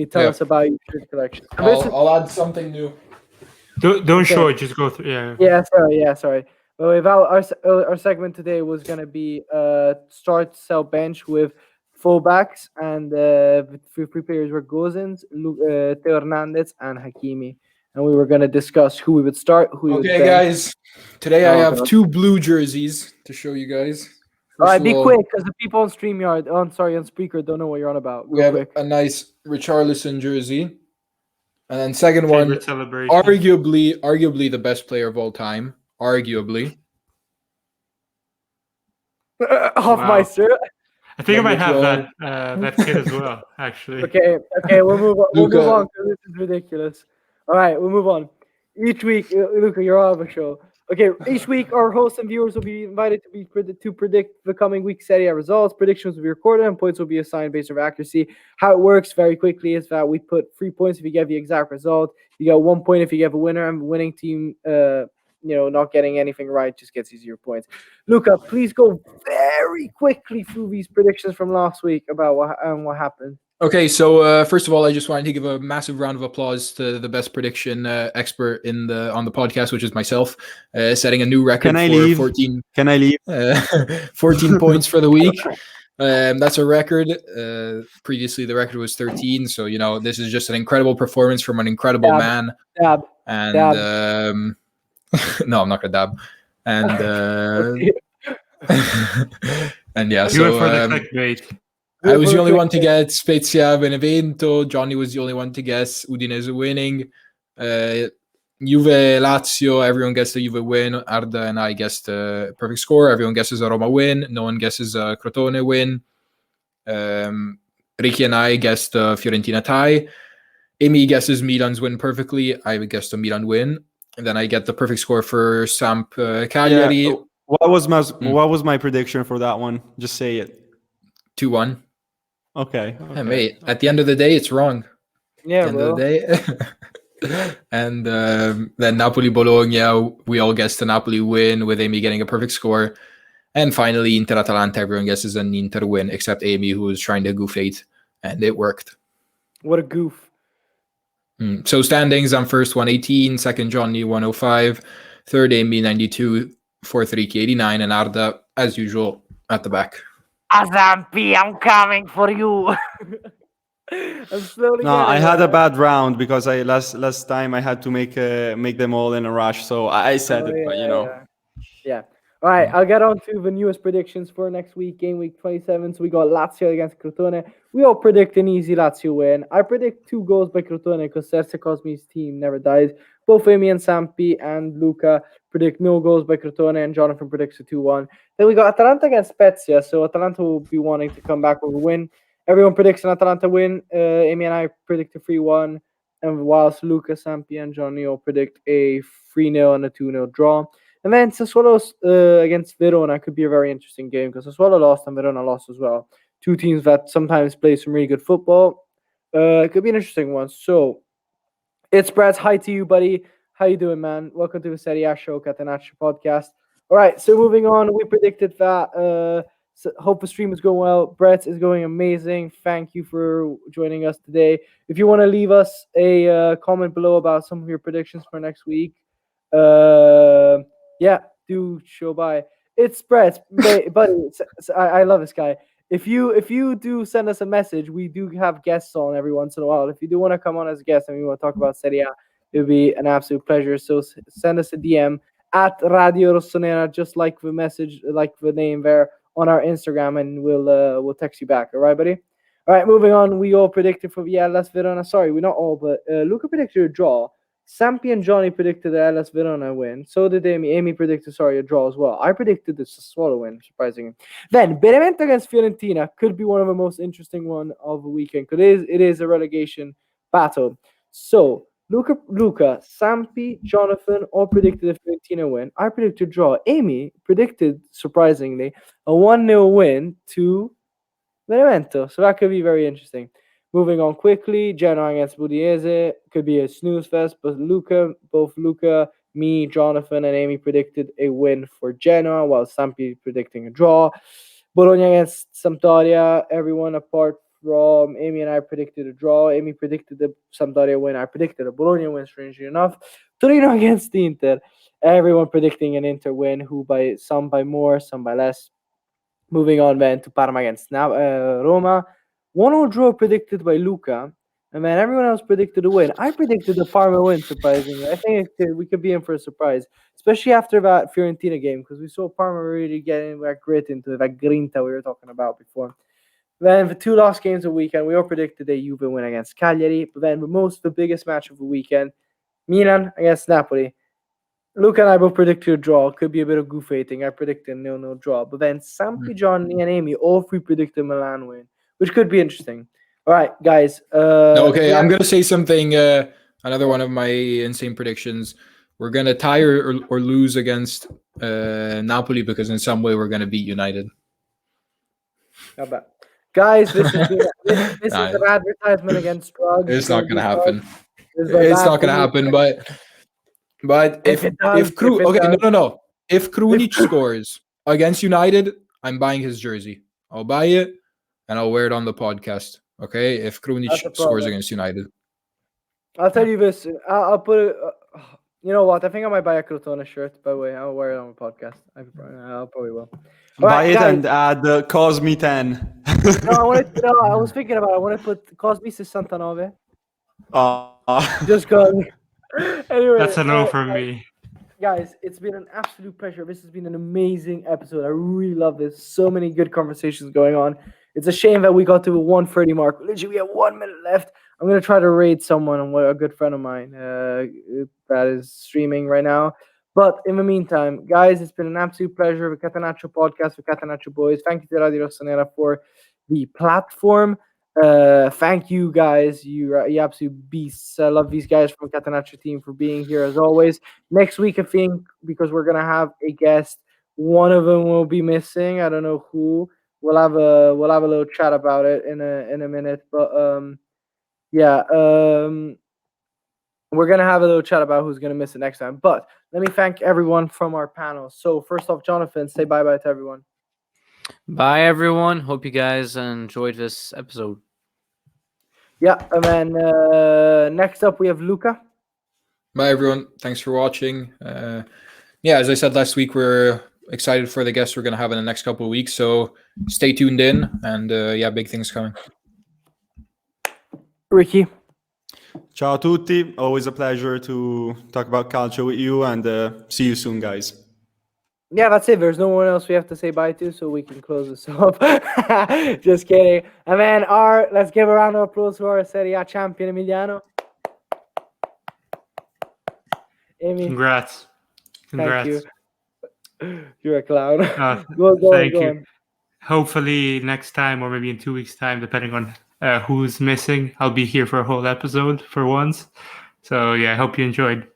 tell us about your shirt collection? I'll add something new. Don't show it. Just go through. Yeah, sorry. Well, our segment today was going to be start, sell, bench with fullbacks, and the three players were Gozens, Theo Hernandez, and Hakimi. And we were going to discuss who we would start, who we would bench. Guys. Today I have two blue jerseys to show you guys. All right, be quick, because the people on StreamYard, on Spreaker, don't know what you're on about. We have a nice Richarlison jersey. And then second one, arguably the best player of all time. Arguably. Hofmeister. I think I might have that kid as well, actually. Okay, we'll move on. We'll move on because this is ridiculous. All right, we'll move on. Each week, Luca, you're on the show. Okay, each week our hosts and viewers will be invited to predict the coming week's Serie A results. Predictions will be recorded and points will be assigned based on accuracy. How it works very quickly is that we put 3 points if you get the exact result. You get 1 point if you get a winner, and the winning team not getting anything right just gets you 0 points. Luca, please go very quickly through these predictions from last week about what happened. Okay, so first of all, I just wanted to give a massive round of applause to the best prediction expert on the podcast, which is myself, setting a new record. 14. Can I leave? 14 points for the week. That's a record. Previously, the record was 13. So this is just an incredible performance from an incredible man. Dab. And dab. No, I'm not gonna dab. And and yeah, do it for the clickbait. I was the only one to get Spezia Benevento. Johnny was the only one to guess Udinese winning. Juve Lazio, everyone gets the Juve win. Arda and I guessed the perfect score. Everyone guesses a Roma win. No one guesses a Crotone win. Ricky and I guessed the Fiorentina tie. Amy guesses Milan's win perfectly. I would guess the Milan win. And then I get the perfect score for Samp Cagliari. Yeah. What was my prediction for that one? Just say it. 2-1. Okay. Hey, mate, at the end of the day, it's wrong. Yeah, End bro. of the day. And then Napoli-Bologna, we all guessed the Napoli win with Amy getting a perfect score. And finally, Inter-Atalanta, everyone guesses an Inter win, except Amy, who was trying to goof fate, and it worked. What a goof. So standings, I'm first 118, second Johnny 105, third Amy 92, fourth Ricky 89, and Arda, as usual, at the back. Azampi, I'm coming for you. I'm slowly. No, I had a bad round because I last time I had to make them all in a rush, so I said it, but Yeah. All right, I'll get on to the newest predictions for next week, game week 27. So we got Lazio against Crotone. We all predict an easy Lazio win. I predict 2 goals by Crotone because Serse Cosmi's team never dies. Both Amy and Sampi and Luca predict no goals by Crotone, and Jonathan predicts a 2-1. Then we got Atalanta against Spezia, so Atalanta will be wanting to come back with a win. Everyone predicts an Atalanta win. Amy and I predict a 3-1. And whilst Luca, Sampi, and Johnny all predict a 3-0 and a 2-0 draw. And then Sassuolo against Verona could be a very interesting game because Sassuolo lost and Verona lost as well. 2 teams that sometimes play some really good football. It could be an interesting one. So it's Brad. Hi to you, buddy. How you doing, man? Welcome to the Serie A show, Catenaccio Podcast. All right, so moving on, we predicted that. Hope the stream is going well. Brett is going amazing. Thank you for joining us today. If you want to leave us a comment below about some of your predictions for next week, do show by. It's Brett, buddy. I love this guy. If you do send us a message, we do have guests on every once in a while. If you do want to come on as a guest and we want to talk about Serie A, it would be an absolute pleasure. So send us a DM at Radio Rossonera, just like the message, like the name there on our Instagram, and we'll text you back. All right, buddy? All right, moving on. We all predicted for Las Verona. Sorry, we not all, but Luca predicted a draw. Sampi and Johnny predicted the Hellas Verona win. So did Amy. Amy predicted, a draw as well. I predicted the Sassuolo win, surprisingly. Then, Benevento against Fiorentina could be one of the most interesting one of the weekend because it is a relegation battle. So, Luca, Sampi, Jonathan all predicted the Fiorentina win. I predicted draw. Amy predicted, surprisingly, a 1-0 win to Benevento. So that could be very interesting. Moving on quickly, Genoa against Udinese could be a snooze fest, but both Luca, me, Jonathan, and Amy predicted a win for Genoa, while Sampi predicting a draw. Bologna against Sampdoria, everyone apart from Amy and I predicted a draw. Amy predicted the Sampdoria win. I predicted a Bologna win, strangely enough. Torino against Inter, everyone predicting an Inter win, some by more, some by less. Moving on then to Parma against Roma. 1-0 draw predicted by Luca, and then everyone else predicted a win. I predicted the Parma win, surprisingly. I think we could be in for a surprise, especially after that Fiorentina game, because we saw Parma really getting that grit into that grinta we were talking about before. Then the 2 last games of the weekend, we all predicted a Juve win against Cagliari, but then the biggest match of the weekend, Milan against Napoli. Luca and I both predicted a draw. Could be a bit of goof-hating. I predicted a 0-0 draw, but then Sampi, Johnny, and Amy all 3 predicted Milan win, which could be interesting. All right, guys. Okay, I'm going to say something, another one of my insane predictions. We're going to tie or lose against Napoli because in some way we're going to beat United. How about? Guys, this is an advertisement against drugs. It's not going to happen. It's not going to happen, but if Krunic scores against United, I'm buying his jersey. I'll buy it. And I'll wear it on the podcast, okay? If Krunic scores against United. I'll tell you this. I'll put it... you know what? I think I might buy a Crotone shirt, by the way. I'll wear it on the podcast. I probably will. Buy it and add Cosmi 10. I was thinking about it. I want to put Cosmi 69. Just because... Anyway, that's a no from me. Guys, it's been an absolute pleasure. This has been an amazing episode. I really love this. So many good conversations going on. It's a shame that we got to a 1:30 mark. Literally, we have 1 minute left. I'm gonna try to raid someone, a good friend of mine that is streaming right now. But in the meantime, guys, it's been an absolute pleasure. The Catenaccio Podcast with Catenaccio Boys. Thank you to Radio Rossonera for the platform. Thank you guys, you absolute beasts. I love these guys from the Catenaccio team for being here as always. Next week, I think, because we're gonna have a guest, one of them will be missing. I don't know who. We'll have a little chat about it in a minute. But we're gonna have a little chat about who's gonna miss it next time. But let me thank everyone from our panel. So first off, Jonathan, say bye to everyone. Bye, everyone. Hope you guys enjoyed this episode. Yeah, and then next up we have Luca. Bye, everyone. Thanks for watching. As I said last week, we're excited for the guests we're going to have in the next couple of weeks. So stay tuned in, and big things coming. Ricky. Ciao a tutti. Always a pleasure to talk about calcio with you, and see you soon, guys. Yeah, that's it. There's no one else we have to say bye to, so we can close this up. Just kidding. And then let's give a round of applause to our Serie A champion, Emiliano. Amy. Congrats. Thank you. You're a clown. Thank you. Hopefully next time, or maybe in 2 weeks' time, depending on who's missing, I'll be here for a whole episode for once. So I hope you enjoyed.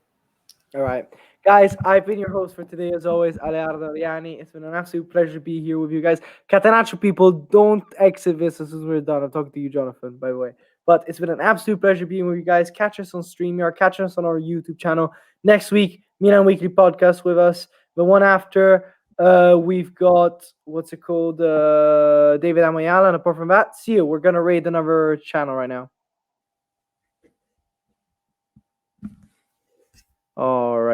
All right. Guys, I've been your host for today, as always, Aleardo Ariani. It's been an absolute pleasure to be here with you guys. Catenaccio people, don't exit this as soon as we're done. I'm talking to you, Jonathan, by the way. But it's been an absolute pleasure being with you guys. Catch us on StreamYard. Catch us on our YouTube channel. Next week, Milan Weekly Podcast with us. The one after, we've got, David Amayala. And apart from that, see you. We're going to raid another channel right now. All right.